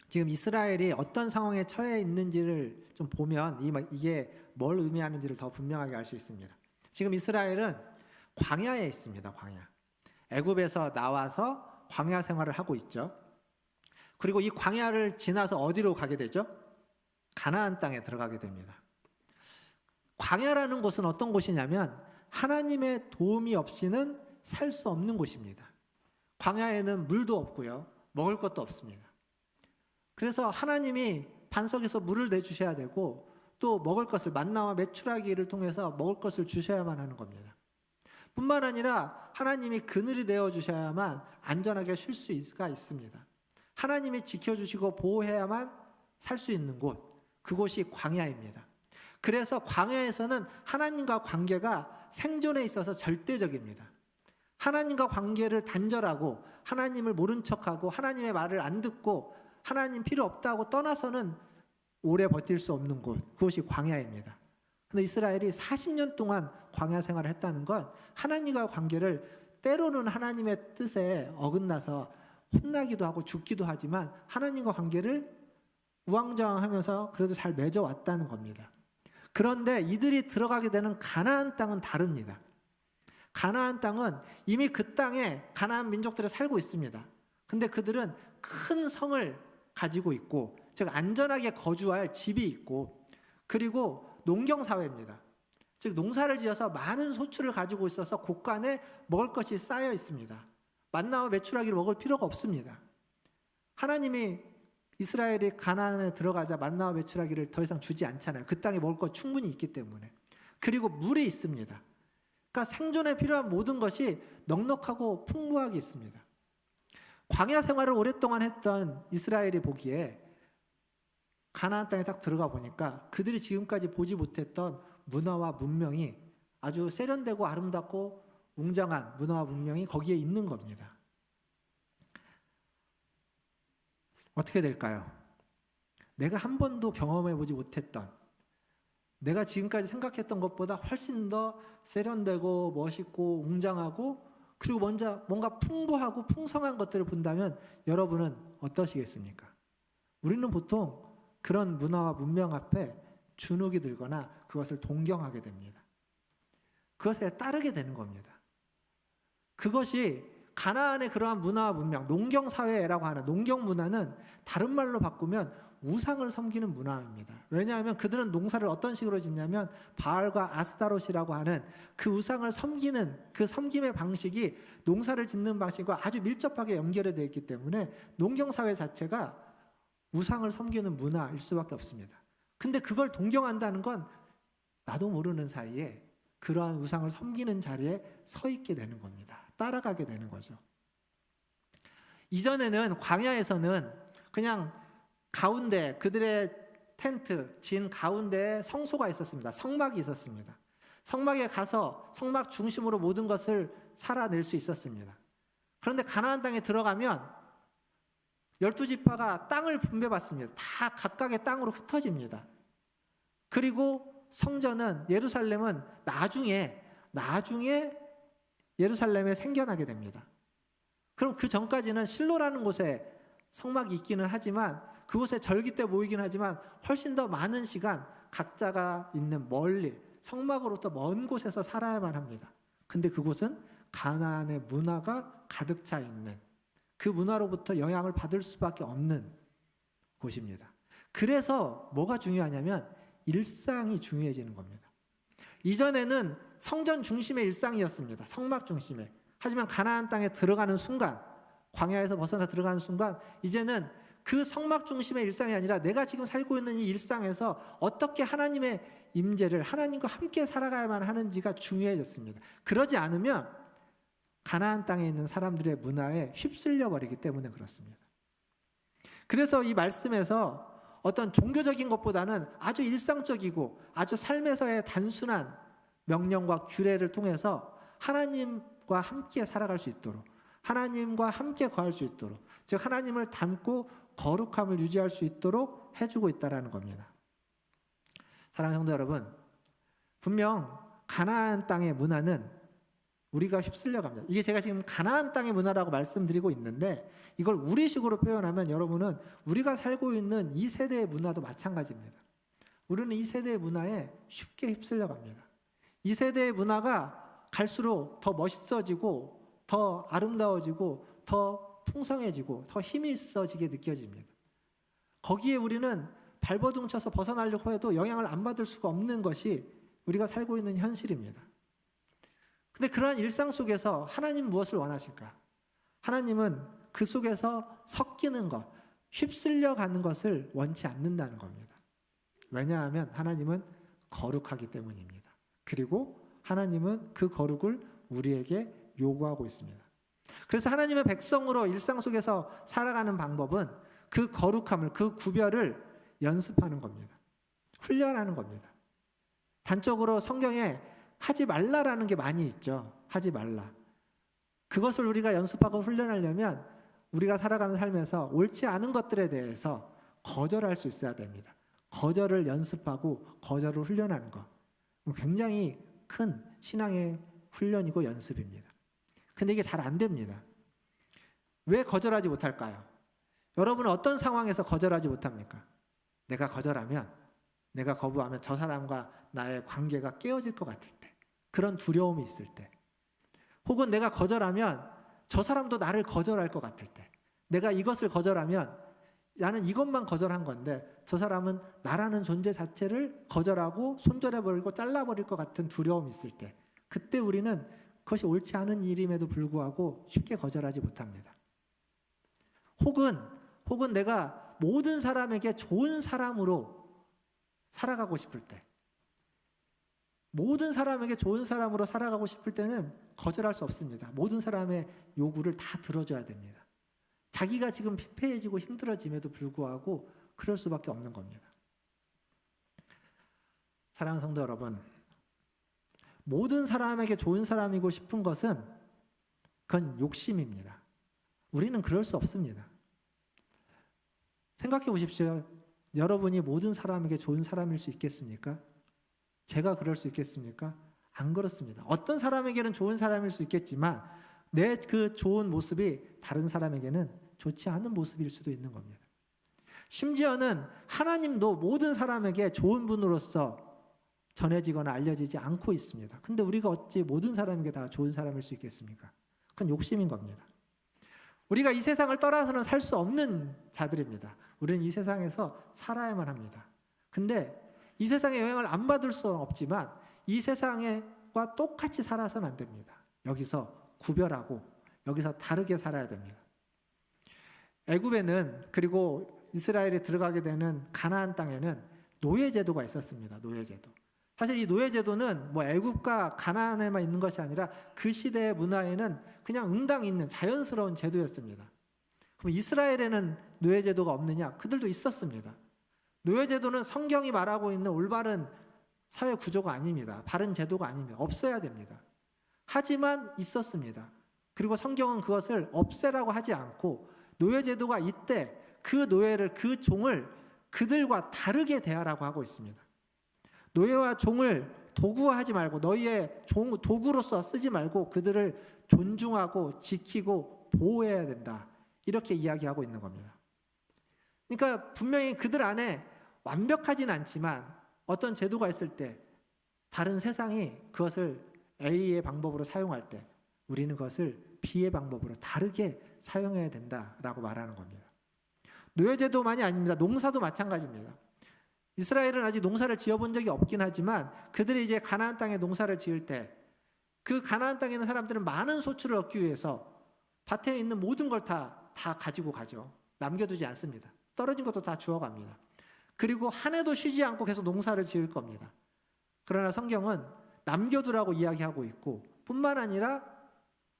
지금 이스라엘이 어떤 상황에 처해 있는지를 좀 보면 이게 뭘 의미하는지를 더 분명하게 알 수 있습니다. 지금 이스라엘은 광야에 있습니다. 광야. 애굽에서 나와서 광야 생활을 하고 있죠. 그리고 이 광야를 지나서 어디로 가게 되죠? 가나안 땅에 들어가게 됩니다. 광야라는 곳은 어떤 곳이냐면 하나님의 도움이 없이는 살 수 없는 곳입니다. 광야에는 물도 없고요, 먹을 것도 없습니다. 그래서 하나님이 반석에서 물을 내주셔야 되고 또 먹을 것을 만나와 메추라기를 통해서 먹을 것을 주셔야만 하는 겁니다. 뿐만 아니라 하나님이 그늘이 되어 주셔야만 안전하게 쉴 수가 있습니다. 하나님이 지켜주시고 보호해야만 살 수 있는 곳, 그곳이 광야입니다. 그래서 광야에서는 하나님과 관계가 생존에 있어서 절대적입니다. 하나님과 관계를 단절하고 하나님을 모른 척하고 하나님의 말을 안 듣고 하나님 필요 없다고 떠나서는 오래 버틸 수 없는 곳, 그것이 광야입니다. 그런데 이스라엘이 40년 동안 광야 생활을 했다는 건 하나님과 관계를 때로는 하나님의 뜻에 어긋나서 혼나기도 하고 죽기도 하지만 하나님과 관계를 우왕좌왕하면서 그래도 잘 맺어왔다는 겁니다. 그런데 이들이 들어가게 되는 가나안 땅은 다릅니다. 가나안 땅은 이미 그 땅에 가나안 민족들이 살고 있습니다. 근데 그들은 큰 성을 가지고 있고, 즉 안전하게 거주할 집이 있고, 그리고 농경사회입니다. 즉 농사를 지어서 많은 소출을 가지고 있어서 곳간에 먹을 것이 쌓여 있습니다. 만나와 메추라기를 먹을 필요가 없습니다. 하나님이 이스라엘이 가나안에 들어가자 만나와 메추라기를 더 이상 주지 않잖아요. 그 땅에 먹을 것 충분히 있기 때문에. 그리고 물이 있습니다. 그러니까 생존에 필요한 모든 것이 넉넉하고 풍부하게 있습니다. 광야 생활을 오랫동안 했던 이스라엘이 보기에 가나안 땅에 딱 들어가 보니까 그들이 지금까지 보지 못했던 문화와 문명이 아주 세련되고 아름답고 웅장한 문화와 문명이 거기에 있는 겁니다. 어떻게 될까요? 내가 한 번도 경험해 보지 못했던, 내가 지금까지 생각했던 것보다 훨씬 더 세련되고 멋있고 웅장하고 그리고 뭔가 풍부하고 풍성한 것들을 본다면 여러분은 어떠시겠습니까? 우리는 보통 그런 문화와 문명 앞에 주눅이 들거나 그것을 동경하게 됩니다. 그것에 따르게 되는 겁니다. 그것이 가나안의 그러한 문화와 문명, 농경사회라고 하는 농경 문화는 다른 말로 바꾸면 우상을 섬기는 문화입니다. 왜냐하면 그들은 농사를 어떤 식으로 짓냐면 바알과 아스타롯이라고 하는 그 우상을 섬기는 그 섬김의 방식이 농사를 짓는 방식과 아주 밀접하게 연결이 되어 있기 때문에 농경사회 자체가 우상을 섬기는 문화일 수밖에 없습니다. 근데 그걸 동경한다는 건 나도 모르는 사이에 그러한 우상을 섬기는 자리에 서 있게 되는 겁니다. 따라가게 되는 거죠. 이전에는 광야에서는 그냥 가운데 그들의 텐트 진 가운데에 성소가 있었습니다. 성막이 있었습니다. 성막에 가서 성막 중심으로 모든 것을 살아낼 수 있었습니다. 그런데 가나안 땅에 들어가면 12지파가 땅을 분배받습니다. 다 각각의 땅으로 흩어집니다. 그리고 성전은 예루살렘은 나중에 예루살렘에 생겨나게 됩니다. 그럼 그 전까지는 실로라는 곳에 성막이 있기는 하지만 그곳에 절기 때 모이긴 하지만 훨씬 더 많은 시간 각자가 있는 멀리 성막으로부터 먼 곳에서 살아야만 합니다. 근데 그곳은 가나안의 문화가 가득 차 있는 그 문화로부터 영향을 받을 수밖에 없는 곳입니다. 그래서 뭐가 중요하냐면 일상이 중요해지는 겁니다. 이전에는 성전 중심의 일상이었습니다. 성막 중심의. 하지만 가나안 땅에 들어가는 순간, 광야에서 벗어나 들어가는 순간 이제는 그 성막 중심의 일상이 아니라 내가 지금 살고 있는 이 일상에서 어떻게 하나님의 임재를, 하나님과 함께 살아가야만 하는지가 중요해졌습니다. 그러지 않으면 가나안 땅에 있는 사람들의 문화에 휩쓸려 버리기 때문에 그렇습니다. 그래서 이 말씀에서 어떤 종교적인 것보다는 아주 일상적이고 아주 삶에서의 단순한 명령과 규례를 통해서 하나님과 함께 살아갈 수 있도록, 하나님과 함께 거할 수 있도록, 즉 하나님을 닮고 거룩함을 유지할 수 있도록 해주고 있다는 겁니다. 사랑하는 성도 여러분, 분명 가나안 땅의 문화는 우리가 휩쓸려 갑니다. 이게 제가 지금 가나안 땅의 문화라고 말씀드리고 있는데, 이걸 우리식으로 표현하면 여러분은 우리가 살고 있는 이 세대의 문화도 마찬가지입니다. 우리는 이 세대의 문화에 쉽게 휩쓸려 갑니다. 이 세대의 문화가 갈수록 더 멋있어지고 더 아름다워지고 더 풍성해지고 더 힘이 있어지게 느껴집니다. 거기에 우리는 발버둥 쳐서 벗어나려고 해도 영향을 안 받을 수가 없는 것이 우리가 살고 있는 현실입니다. 근데 그러한 일상 속에서 하나님 무엇을 원하실까? 하나님은 그 속에서 섞이는 것, 휩쓸려 가는 것을 원치 않는다는 겁니다. 왜냐하면 하나님은 거룩하기 때문입니다. 그리고 하나님은 그 거룩을 우리에게 요구하고 있습니다. 그래서 하나님의 백성으로 일상 속에서 살아가는 방법은 그 거룩함을, 그 구별을 연습하는 겁니다. 훈련하는 겁니다. 단적으로 성경에 하지 말라라는 게 많이 있죠. 하지 말라. 그것을 우리가 연습하고 훈련하려면 우리가 살아가는 삶에서 옳지 않은 것들에 대해서 거절할 수 있어야 됩니다. 거절을 연습하고 거절을 훈련하는 것. 굉장히 큰 신앙의 훈련이고 연습입니다. 근데 이게 잘 안 됩니다. 왜 거절하지 못할까요? 여러분은 어떤 상황에서 거절하지 못합니까? 내가 거절하면, 내가 거부하면 저 사람과 나의 관계가 깨어질 것 같을 때, 그런 두려움이 있을 때, 혹은 내가 거절하면 저 사람도 나를 거절할 것 같을 때, 내가 이것을 거절하면 나는 이것만 거절한 건데 저 사람은 나라는 존재 자체를 거절하고 손절해버리고 잘라버릴 것 같은 두려움이 있을 때, 그때 우리는 그것이 옳지 않은 일임에도 불구하고 쉽게 거절하지 못합니다. 혹은 내가 모든 사람에게 좋은 사람으로 살아가고 싶을 때, 모든 사람에게 좋은 사람으로 살아가고 싶을 때는 거절할 수 없습니다. 모든 사람의 요구를 다 들어줘야 됩니다. 자기가 지금 피폐해지고 힘들어짐에도 불구하고 그럴 수밖에 없는 겁니다. 사랑하는 성도 여러분, 모든 사람에게 좋은 사람이고 싶은 것은 그건 욕심입니다. 우리는 그럴 수 없습니다. 생각해 보십시오. 여러분이 모든 사람에게 좋은 사람일 수 있겠습니까? 제가 그럴 수 있겠습니까? 안 그렇습니다. 어떤 사람에게는 좋은 사람일 수 있겠지만 내 그 좋은 모습이 다른 사람에게는 좋지 않은 모습일 수도 있는 겁니다. 심지어는 하나님도 모든 사람에게 좋은 분으로서 전해지거나 알려지지 않고 있습니다. 근데 우리가 어찌 모든 사람에게 다 좋은 사람일 수 있겠습니까? 그건 욕심인 겁니다. 우리가 이 세상을 떠나서는 살 수 없는 자들입니다. 우리는 이 세상에서 살아야만 합니다. 근데 이 세상의 영향을 안 받을 수는 없지만 이 세상과 똑같이 살아서는 안 됩니다. 여기서 구별하고 여기서 다르게 살아야 됩니다. 애굽에는, 그리고 이스라엘에 들어가게 되는 가나안 땅에는 노예제도가 있었습니다. 노예제도. 사실 이 노예제도는 뭐 애굽과 가나안에만 있는 것이 아니라 그 시대의 문화에는 그냥 응당 있는 자연스러운 제도였습니다. 그럼 이스라엘에는 노예제도가 없느냐? 그들도 있었습니다. 노예제도는 성경이 말하고 있는 올바른 사회 구조가 아닙니다. 바른 제도가 아닙니다. 없어야 됩니다. 하지만 있었습니다. 그리고 성경은 그것을 없애라고 하지 않고 노예제도가 이때 그 노예를, 그 종을 그들과 다르게 대하라고 하고 있습니다. 노예와 종을 도구화하지 말고 너희의 도구로서 쓰지 말고 그들을 존중하고 지키고 보호해야 된다. 이렇게 이야기하고 있는 겁니다. 그러니까 분명히 그들 안에 완벽하진 않지만 어떤 제도가 있을 때 다른 세상이 그것을 A의 방법으로 사용할 때 우리는 그것을 B의 방법으로 다르게 사용해야 된다라고 말하는 겁니다. 노예제도만이 아닙니다. 농사도 마찬가지입니다. 이스라엘은 아직 농사를 지어본 적이 없긴 하지만 그들이 이제 가나안 땅에 농사를 지을 때 그 가나안 땅에 있는 사람들은 많은 소출을 얻기 위해서 밭에 있는 모든 걸 다 가지고 가죠. 남겨두지 않습니다. 떨어진 것도 다 주워갑니다. 그리고 한 해도 쉬지 않고 계속 농사를 지을 겁니다. 그러나 성경은 남겨두라고 이야기하고 있고 뿐만 아니라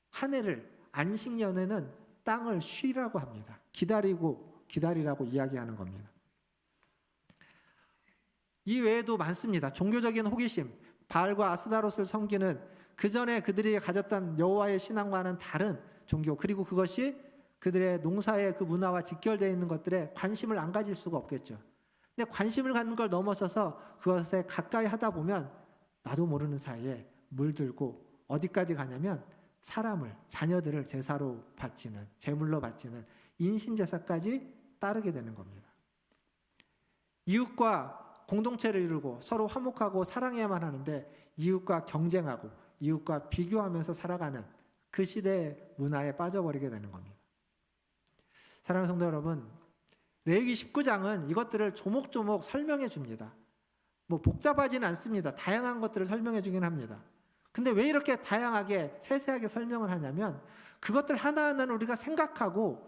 한 해를 안식년에는 땅을 쉬라고 합니다. 기다리라고 이야기하는 겁니다. 이 외에도 많습니다. 종교적인 호기심, 바알과 아스다롯을 섬기는 그 전에 그들이 가졌던 여호와의 신앙과는 다른 종교, 그리고 그것이 그들의 농사의 그 문화와 직결되어 있는 것들에 관심을 안 가질 수가 없겠죠. 근데 관심을 갖는 걸 넘어서서 그것에 가까이 하다 보면 나도 모르는 사이에 물들고 어디까지 가냐면 사람을, 자녀들을 제사로 바치는, 제물로 바치는 인신제사까지 따르게 되는 겁니다. 이웃과 공동체를 이루고 서로 화목하고 사랑해야만 하는데 이웃과 경쟁하고 이웃과 비교하면서 살아가는 그 시대의 문화에 빠져버리게 되는 겁니다. 사랑하는 성도 여러분, 레위기 19장은 이것들을 조목조목 설명해 줍니다. 뭐 복잡하지는 않습니다. 다양한 것들을 설명해 주긴 합니다. 근데 왜 이렇게 다양하게 세세하게 설명을 하냐면 그것들 하나하나는 우리가 생각하고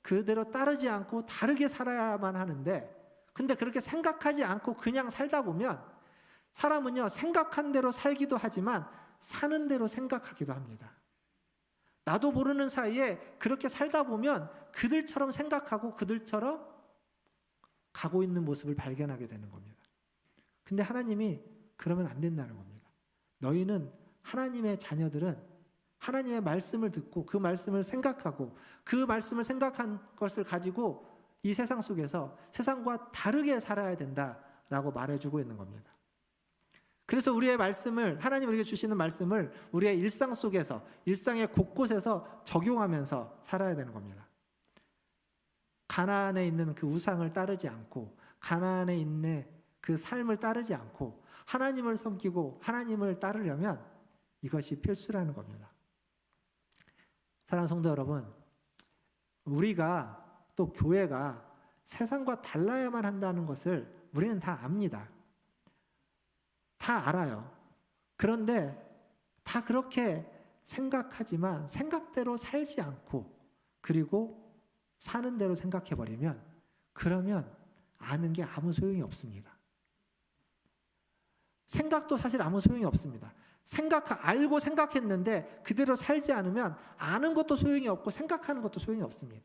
그대로 따르지 않고 다르게 살아야만 하는데, 근데 그렇게 생각하지 않고 그냥 살다 보면 사람은요, 생각한 대로 살기도 하지만 사는 대로 생각하기도 합니다. 나도 모르는 사이에 그렇게 살다 보면 그들처럼 생각하고 그들처럼 가고 있는 모습을 발견하게 되는 겁니다. 근데 하나님이 그러면 안 된다는 겁니다. 너희는, 하나님의 자녀들은 하나님의 말씀을 듣고 그 말씀을 생각하고 그 말씀을 생각한 것을 가지고 이 세상 속에서 세상과 다르게 살아야 된다라고 말해주고 있는 겁니다. 그래서 우리의 말씀을, 하나님 우리에게 주시는 말씀을 우리의 일상 속에서, 일상의 곳곳에서 적용하면서 살아야 되는 겁니다. 가나안에 있는 그 우상을 따르지 않고, 가나안에 있는 그 삶을 따르지 않고 하나님을 섬기고 하나님을 따르려면 이것이 필수라는 겁니다. 사랑하는 성도 여러분, 우리가 또 교회가 세상과 달라야만 한다는 것을 우리는 다 압니다. 다 알아요. 그런데 다 그렇게 생각하지만 생각대로 살지 않고 그리고 사는 대로 생각해버리면 그러면 아는 게 아무 소용이 없습니다. 생각도 사실 아무 소용이 없습니다. 알고 생각했는데 그대로 살지 않으면 아는 것도 소용이 없고 생각하는 것도 소용이 없습니다.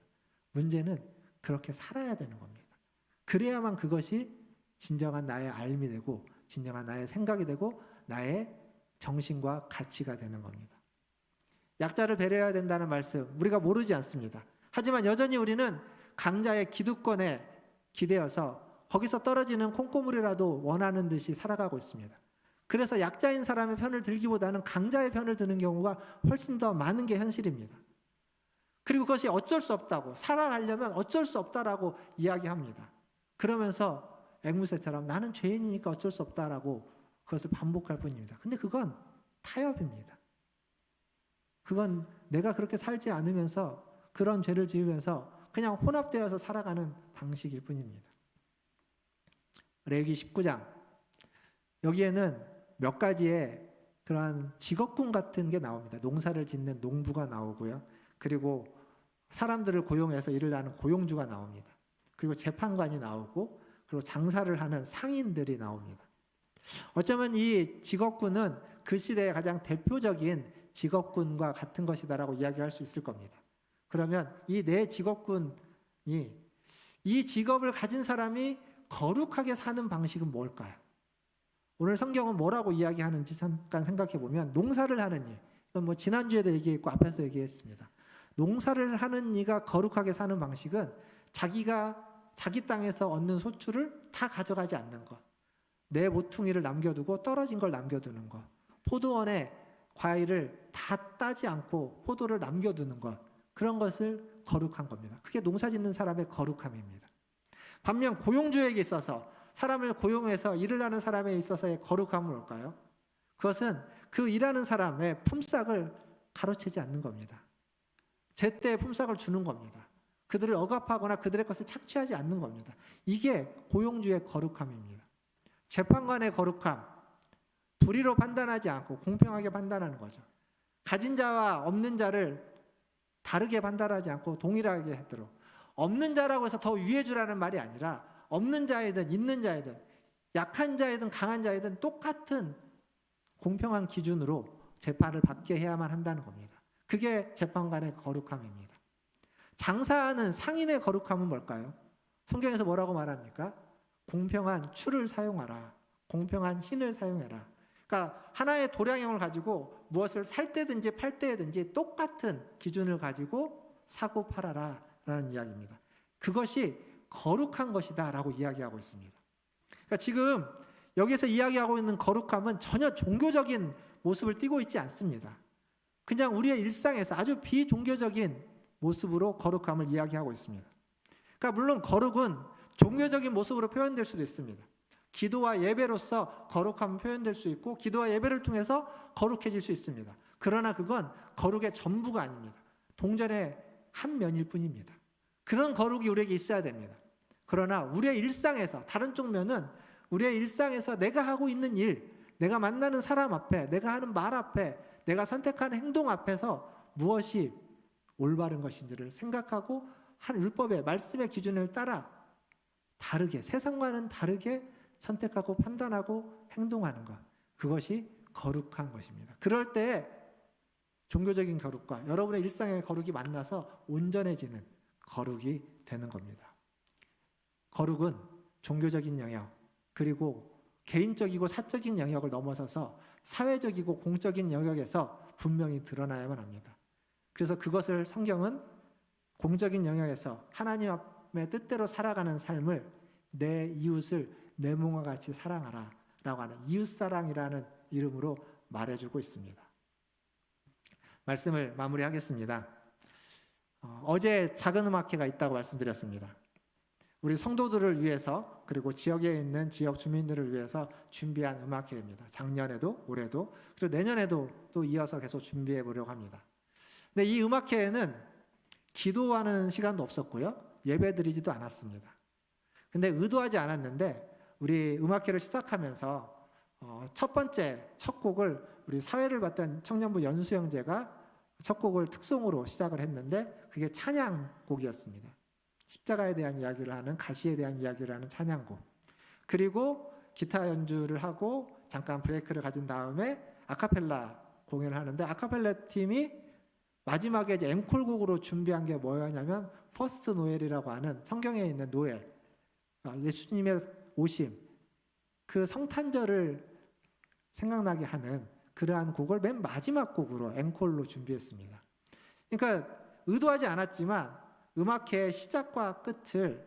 문제는 그렇게 살아야 되는 겁니다. 그래야만 그것이 진정한 나의 알미 되고 진정한 나의 생각이 되고 나의 정신과 가치가 되는 겁니다. 약자를 배려해야 된다는 말씀 우리가 모르지 않습니다. 하지만 여전히 우리는 강자의 기득권에 기대어서 거기서 떨어지는 콩고물이라도 원하는 듯이 살아가고 있습니다. 그래서 약자인 사람의 편을 들기보다는 강자의 편을 드는 경우가 훨씬 더 많은 게 현실입니다. 그리고 그것이 어쩔 수 없다고, 살아가려면 어쩔 수 없다라고 이야기합니다. 그러면서 앵무새처럼 나는 죄인이니까 어쩔 수 없다라고 그것을 반복할 뿐입니다. 근데 그건 타협입니다. 그건 내가 그렇게 살지 않으면서 그런 죄를 지으면서 그냥 혼합되어서 살아가는 방식일 뿐입니다. 레위기 19장, 여기에는 몇 가지의 그러한 직업군 같은 게 나옵니다. 농사를 짓는 농부가 나오고요. 그리고 사람들을 고용해서 일을 하는 고용주가 나옵니다. 그리고 재판관이 나오고 그리고 장사를 하는 상인들이 나옵니다. 어쩌면 이 직업군은 그 시대의 가장 대표적인 직업군과 같은 것이다라고 이야기할 수 있을 겁니다. 그러면 이 네 직업군이, 이 직업을 가진 사람이 거룩하게 사는 방식은 뭘까요? 오늘 성경은 뭐라고 이야기하는지 잠깐 생각해 보면 농사를 하는 이, 이건 뭐 지난주에도 얘기했고 앞에서도 얘기했습니다. 농사를 하는 이가 거룩하게 사는 방식은 자기가 자기 땅에서 얻는 소출을 다 가져가지 않는 것, 내 모퉁이를 남겨두고 떨어진 걸 남겨두는 것, 포도원에 과일을 다 따지 않고 포도를 남겨두는 것, 그런 것을 거룩한 겁니다. 그게 농사 짓는 사람의 거룩함입니다. 반면 고용주에게 있어서, 사람을 고용해서 일을 하는 사람에 있어서의 거룩함은 뭘까요? 그것은 그 일하는 사람의 품삯을 가로채지 않는 겁니다. 제때 품삯을 주는 겁니다. 그들을 억압하거나 그들의 것을 착취하지 않는 겁니다. 이게 고용주의 거룩함입니다. 재판관의 거룩함, 불의로 판단하지 않고 공평하게 판단하는 거죠. 가진 자와 없는 자를 다르게 판단하지 않고 동일하게 하도록, 없는 자라고 해서 더 위해 주라는 말이 아니라 없는 자이든 있는 자이든 약한 자이든 강한 자이든 똑같은 공평한 기준으로 재판을 받게 해야만 한다는 겁니다. 그게 재판관의 거룩함입니다. 장사하는 상인의 거룩함은 뭘까요? 성경에서 뭐라고 말합니까? 공평한 추를 사용하라. 공평한 흰을 사용해라. 그러니까 하나의 도량형을 가지고 무엇을 살 때든지 팔 때든지 똑같은 기준을 가지고 사고 팔아라 라는 이야기입니다. 그것이 거룩한 것이다 라고 이야기하고 있습니다. 그러니까 지금 여기서 이야기하고 있는 거룩함은 전혀 종교적인 모습을 띠고 있지 않습니다. 그냥 우리의 일상에서 아주 비종교적인 모습으로 거룩함을 이야기하고 있습니다. 그러니까 물론 거룩은 종교적인 모습으로 표현될 수도 있습니다. 기도와 예배로서 거룩함은 표현될 수 있고 기도와 예배를 통해서 거룩해질 수 있습니다. 그러나 그건 거룩의 전부가 아닙니다. 동전의 한 면일 뿐입니다. 그런 거룩이 우리에게 있어야 됩니다. 그러나 우리의 일상에서 다른 쪽 면은 우리의 일상에서 내가 하고 있는 일, 내가 만나는 사람 앞에, 내가 하는 말 앞에, 내가 선택하는 행동 앞에서 무엇이 올바른 것인지를 생각하고 한 율법의 말씀의 기준을 따라 다르게, 세상과는 다르게 선택하고 판단하고 행동하는 것, 그것이 거룩한 것입니다. 그럴 때 종교적인 거룩과 여러분의 일상의 거룩이 만나서 온전해지는 거룩이 되는 겁니다. 거룩은 종교적인 영역 그리고 개인적이고 사적인 영역을 넘어서서 사회적이고 공적인 영역에서 분명히 드러나야만 합니다. 그래서 그것을 성경은 공적인 영역에서 하나님의 뜻대로 살아가는 삶을 내 이웃을 내 몸과 같이 사랑하라 라고 하는 이웃사랑이라는 이름으로 말해주고 있습니다. 말씀을 마무리하겠습니다. 어제 작은 음악회가 있다고 말씀드렸습니다. 우리 성도들을 위해서 그리고 지역에 있는 지역 주민들을 위해서 준비한 음악회입니다. 작년에도 올해도 그리고 내년에도 또 이어서 계속 준비해 보려고 합니다. 근데 이 음악회에는 기도하는 시간도 없었고요. 예배 드리지도 않았습니다. 근데 의도하지 않았는데 우리 음악회를 시작하면서 첫 번째 첫 곡을 우리 사회를 봤던 청년부 연수 형제가 첫 곡을 특송으로 시작을 했는데 그게 찬양곡이었습니다. 십자가에 대한 이야기를 하는, 가시에 대한 이야기를 하는 찬양곡. 그리고 기타 연주를 하고 잠깐 브레이크를 가진 다음에 아카펠라 공연을 하는데 아카펠라 팀이 마지막에 이제 앵콜곡으로 준비한 게 뭐였냐면 퍼스트 노엘이라고 하는 성경에 있는 노엘, 예수님의 오심, 그 성탄절을 생각나게 하는 그러한 곡을 맨 마지막 곡으로 앵콜로 준비했습니다. 그러니까 의도하지 않았지만 음악회의 시작과 끝을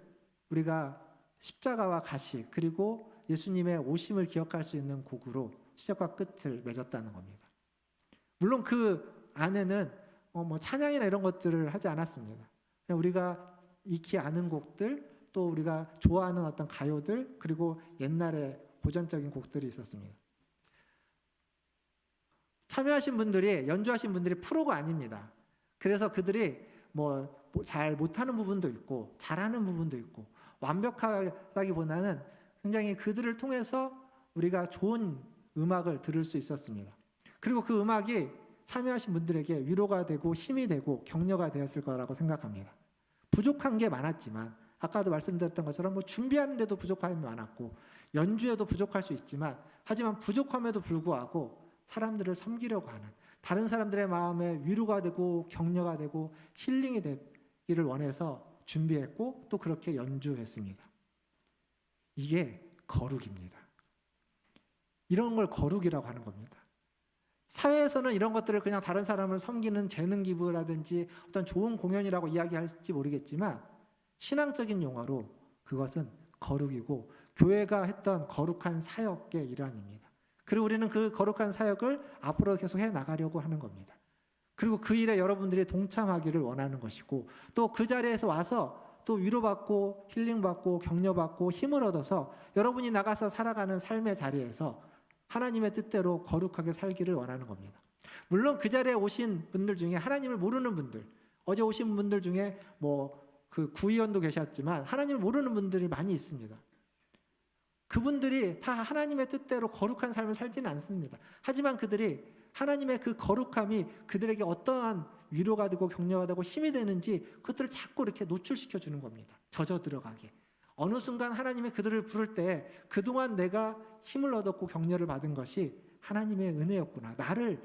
우리가 십자가와 가시 그리고 예수님의 오심을 기억할 수 있는 곡으로 시작과 끝을 맺었다는 겁니다. 물론 그 안에는 뭐 찬양이나 이런 것들을 하지 않았습니다. 그냥 우리가 익히 아는 곡들, 또 우리가 좋아하는 어떤 가요들, 그리고 옛날에 고전적인 곡들이 있었습니다. 참여하신 분들이, 연주하신 분들이 프로가 아닙니다. 그래서 그들이 뭐 잘 못하는 부분도 있고 잘하는 부분도 있고 완벽하다기보다는 굉장히 그들을 통해서 우리가 좋은 음악을 들을 수 있었습니다. 그리고 그 음악이 참여하신 분들에게 위로가 되고 힘이 되고 격려가 되었을 거라고 생각합니다. 부족한 게 많았지만 아까도 말씀드렸던 것처럼 뭐 준비하는데도 부족함이 많았고 연주에도 부족할 수 있지만 하지만 부족함에도 불구하고 사람들을 섬기려고 하는, 다른 사람들의 마음에 위로가 되고 격려가 되고 힐링이 되기를 원해서 준비했고 또 그렇게 연주했습니다. 이게 거룩입니다. 이런 걸 거룩이라고 하는 겁니다. 사회에서는 이런 것들을 그냥 다른 사람을 섬기는 재능 기부라든지 어떤 좋은 공연이라고 이야기할지 모르겠지만 신앙적인 용어로 그것은 거룩이고 교회가 했던 거룩한 사역의 일환입니다. 그리고 우리는 그 거룩한 사역을 앞으로 계속 해나가려고 하는 겁니다. 그리고 그 일에 여러분들이 동참하기를 원하는 것이고 또 그 자리에서 와서 또 위로받고 힐링받고 격려받고 힘을 얻어서 여러분이 나가서 살아가는 삶의 자리에서 하나님의 뜻대로 거룩하게 살기를 원하는 겁니다. 물론 그 자리에 오신 분들 중에 하나님을 모르는 분들, 어제 오신 분들 중에 뭐 그 구의원도 계셨지만 하나님을 모르는 분들이 많이 있습니다. 그분들이 다 하나님의 뜻대로 거룩한 삶을 살지는 않습니다. 하지만 그들이 하나님의 그 거룩함이 그들에게 어떠한 위로가 되고 격려가 되고 힘이 되는지 그것들을 자꾸 이렇게 노출시켜 주는 겁니다. 젖어 들어가게. 어느 순간 하나님이 그들을 부를 때 그동안 내가 힘을 얻었고 격려를 받은 것이 하나님의 은혜였구나. 나를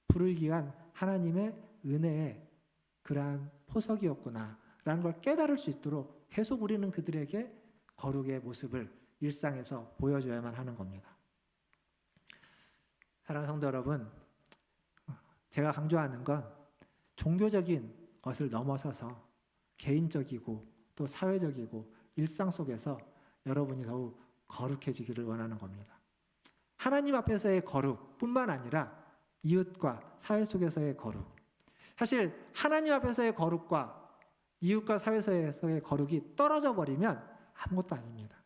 부르기 위한 하나님의 은혜의 그러한 포석이었구나 라는 걸 깨달을 수 있도록 계속 우리는 그들에게 거룩의 모습을 일상에서 보여줘야만 하는 겁니다. 사랑하는 성도 여러분, 제가 강조하는 건 종교적인 것을 넘어서서 개인적이고 또 사회적이고 일상 속에서 여러분이 더욱 거룩해지기를 원하는 겁니다. 하나님 앞에서의 거룩뿐만 아니라 이웃과 사회 속에서의 거룩. 사실 하나님 앞에서의 거룩과 이웃과 사회에서의 거룩이 떨어져 버리면 아무것도 아닙니다.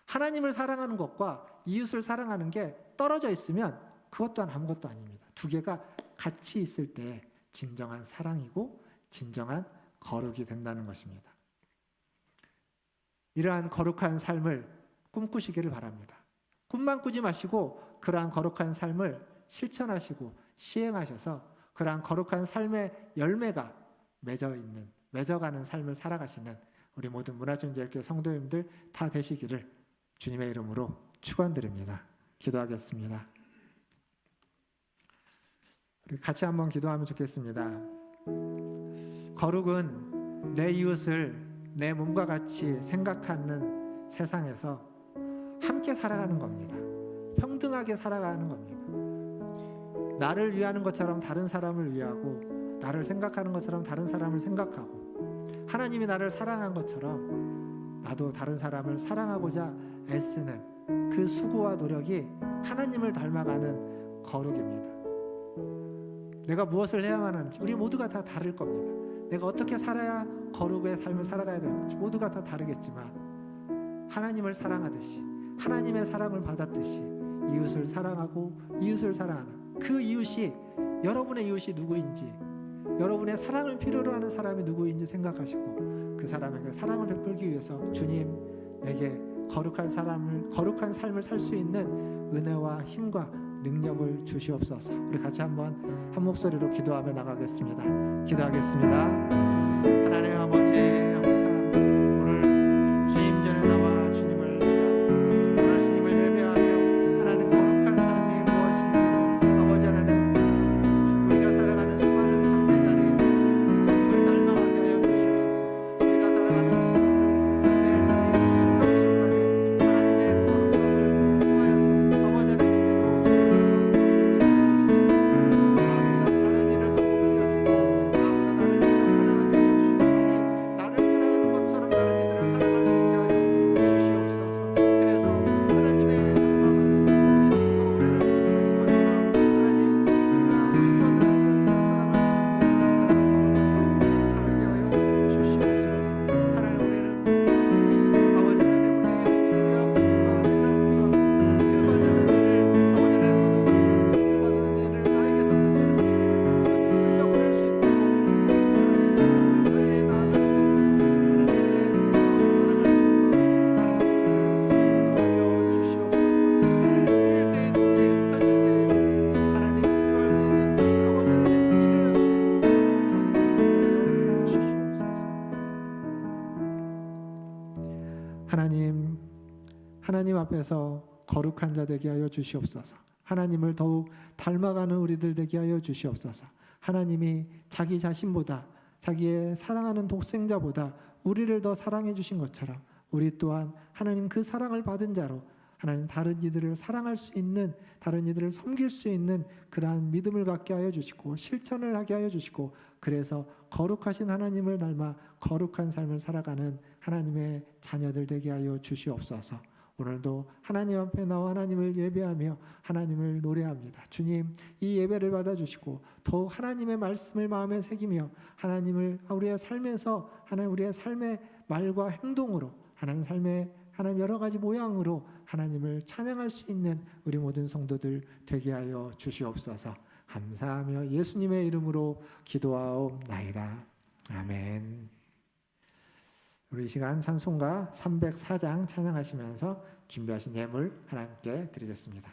하나님을 사랑하는 것과 이웃을 사랑하는 게 떨어져 있으면 그것 또한 아무것도 아닙니다. 두 개가 같이 있을 때 진정한 사랑이고 진정한 거룩이 된다는 것입니다. 이러한 거룩한 삶을 꿈꾸시기를 바랍니다. 꿈만 꾸지 마시고 그러한 거룩한 삶을 실천하시고 시행하셔서 그러한 거룩한 삶의 열매가 맺어가는 삶을 살아가시는 우리 모든 문화전제일교회 성도님들 다 되시기를 주님의 이름으로 축원드립니다. 기도하겠습니다. 우리 같이 한번 기도하면 좋겠습니다. 거룩은 내 이웃을 내 몸과 같이 생각하는 세상에서 함께 살아가는 겁니다. 평등하게 살아가는 겁니다. 나를 위하는 것처럼 다른 사람을 위하고 나를 생각하는 것처럼 다른 사람을 생각하고 하나님이 나를 사랑한 것처럼 나도 다른 사람을 사랑하고자 애쓰는 그 수고와 노력이 하나님을 닮아가는 거룩입니다. 내가 무엇을 해야만 하는지 우리 모두가 다 다를 겁니다. 내가 어떻게 살아야 거룩의 삶을 살아가야 되는지 모두가 다 다르겠지만 하나님을 사랑하듯이 하나님의 사랑을 받았듯이 이웃을 사랑하고 이웃을 사랑하는 그 이웃이 여러분의 이웃이 누구인지 여러분의 사랑을 필요로 하는 사람이 누구인지 생각하시고 그 사람에게 사랑을 베풀기 위해서 주님 내게 거룩한 삶을 살 수 있는 은혜와 힘과 능력을 주시옵소서. 우리 같이 한번 한 목소리로 기도하며 나가겠습니다. 기도하겠습니다. 하나님 아버지 감사합니다. 오늘 주님 전에 나와 주님을 예배하고 오늘 주님을 예배하며 하나님 거룩한 삶이 무엇인지를 아버지 하나님 우리가 살아가는 수많은 삶의 자리에서 하나님을 닮아가게 하여 주시옵소서. 우리가 살아가는 수많은 삶의 자리에 순간순간에 하나님의 거룩함을 보여서 아버지 하나님 하나님 앞에서 거룩한 자 되게 하여 주시옵소서. 하나님을 더욱 닮아가는 우리들 되게 하여 주시옵소서. 하나님이 자기 자신보다 자기의 사랑하는 독생자보다 우리를 더 사랑해 주신 것처럼 우리 또한 하나님 그 사랑을 받은 자로 하나님 다른 이들을 사랑할 수 있는 다른 이들을 섬길 수 있는 그러한 믿음을 갖게 하여 주시고 실천을 하게 하여 주시고 그래서 거룩하신 하나님을 닮아 거룩한 삶을 살아가는 하나님의 자녀들 되게 하여 주시옵소서. 오늘도 하나님 앞에 나와 하나님을 예배하며 하나님을 노래합니다. 주님, 이 예배를 받아주시고 더욱 하나님의 말씀을 마음에 새기며 하나님을 우리의 삶에서 하나님 우리의 삶의 말과 행동으로 하나님 삶의 하나님 여러 가지 모양으로 하나님을 찬양할 수 있는 우리 모든 성도들 되게 하여 주시옵소서. 감사하며 예수님의 이름으로 기도하옵나이다. 아멘. 우리 이 시간 찬송가 304장 찬양하시면서 준비하신 예물 하나님께 드리겠습니다.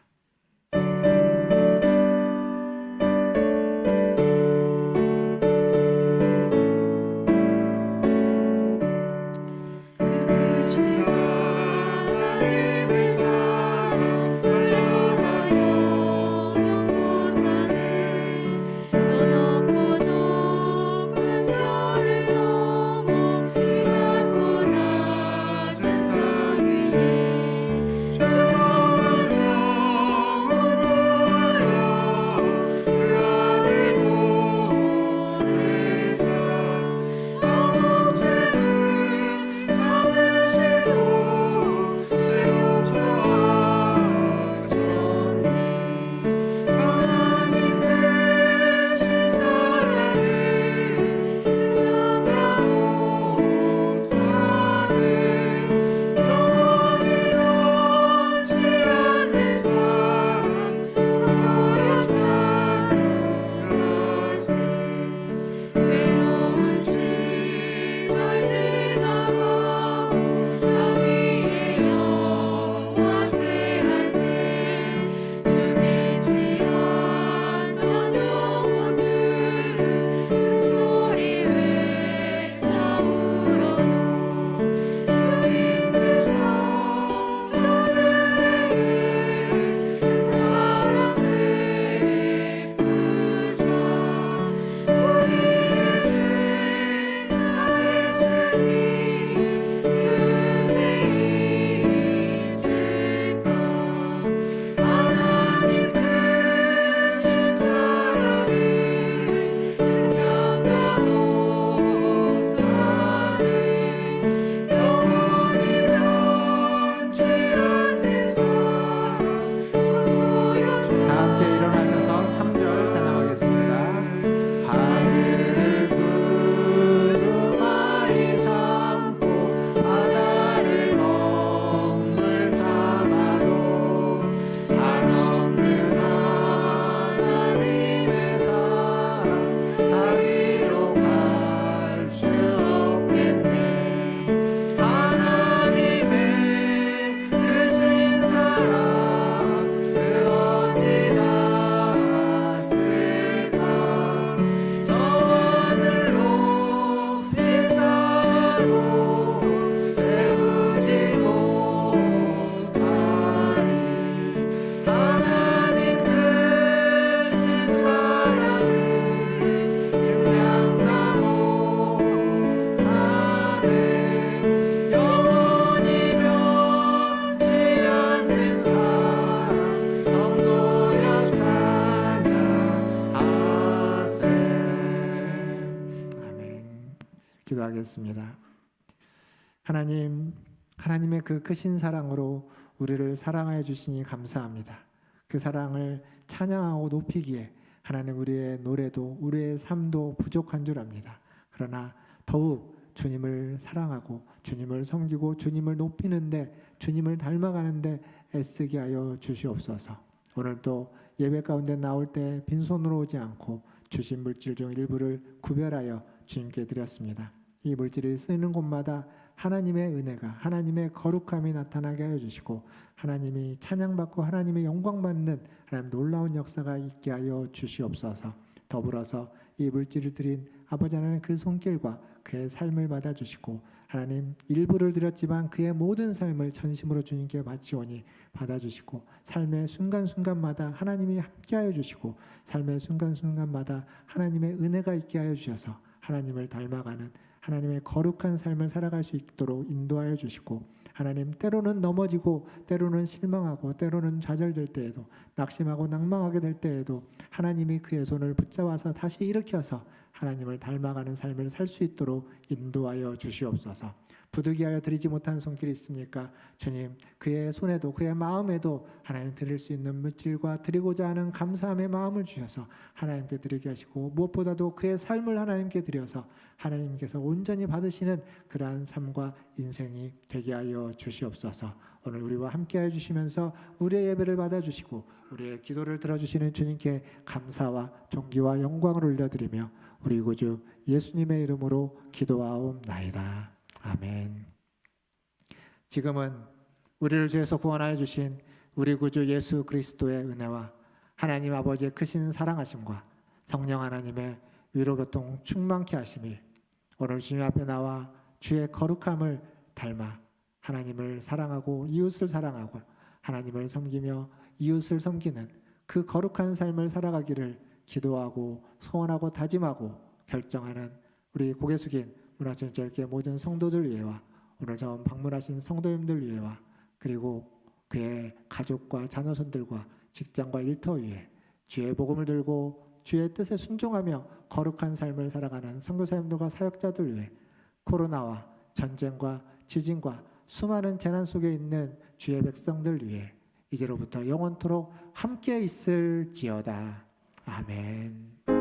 기도하겠습니다. 하나님, 하나님의 그 크신 사랑으로 우리를 사랑하여 주시니 감사합니다. 그 사랑을 찬양하고 높이기에 하나님 우리의 노래도 우리의 삶도 부족한 줄 압니다. 그러나 더욱 주님을 사랑하고 주님을 섬기고 주님을 높이는데 주님을 닮아가는데 애쓰게 하여 주시옵소서. 오늘도 예배 가운데 나올 때 빈손으로 오지 않고 주신 물질 중 일부를 구별하여 주님께 드렸습니다. 이 물질이 쓰이는 곳마다 하나님의 은혜가 하나님의 거룩함이 나타나게 하여 주시고 하나님이 찬양받고 하나님의 영광받는 하나님 놀라운 역사가 있게 하여 주시옵소서. 더불어서 이 물질을 드린 아버지 하나님 그 손길과 그의 삶을 받아주시고 하나님 일부를 드렸지만 그의 모든 삶을 전심으로 주님께 바치오니 받아주시고 삶의 순간순간마다 하나님이 함께하여 주시고 삶의 순간순간마다 하나님의 은혜가 있게 하여 주셔서 하나님을 닮아가는 하나님의 거룩한 삶을 살아갈 수 있도록 인도하여 주시고 하나님 때로는 넘어지고 때로는 실망하고 때로는 좌절될 때에도 낙심하고 낭망하게 될 때에도 하나님이 그의 손을 붙잡아서 다시 일으켜서 하나님을 닮아가는 삶을 살 수 있도록 인도하여 주시옵소서. 부득이하여 드리지 못한 손길이 있습니까? 주님, 그의 손에도 그의 마음에도 하나님 드릴 수 있는 물질과 드리고자 하는 감사함의 마음을 주셔서 하나님께 드리게 하시고 무엇보다도 그의 삶을 하나님께 드려서 하나님께서 온전히 받으시는 그러한 삶과 인생이 되게 하여 주시옵소서. 오늘 우리와 함께해 주시면서 우리의 예배를 받아주시고 우리의 기도를 들어주시는 주님께 감사와 존귀와 영광을 올려드리며 우리 구주 예수님의 이름으로 기도하옵나이다. 아멘. 지금은 우리를 죄에서 구원하여 주신 우리 구주 예수 그리스도의 은혜와 하나님 아버지의 크신 사랑하심과 성령 하나님의 위로교통 충만케 하심이 오늘 주님 앞에 나와 주의 거룩함을 닮아 하나님을 사랑하고 이웃을 사랑하고 하나님을 섬기며 이웃을 섬기는 그 거룩한 삶을 살아가기를 기도하고 소원하고 다짐하고 결정하는 우리 고개 숙인 문화천지교회 모든 성도들 위해와 오늘 처음 방문하신 성도님들 위해와 그리고 그의 가족과 자녀손들과 직장과 일터 위에 주의 복음을 들고 주의 뜻에 순종하며 거룩한 삶을 살아가는 선교사님들과 사역자들 위해 코로나와 전쟁과 지진과 수많은 재난 속에 있는 주의 백성들 위해 이제로부터 영원토록 함께 있을지어다. 아멘.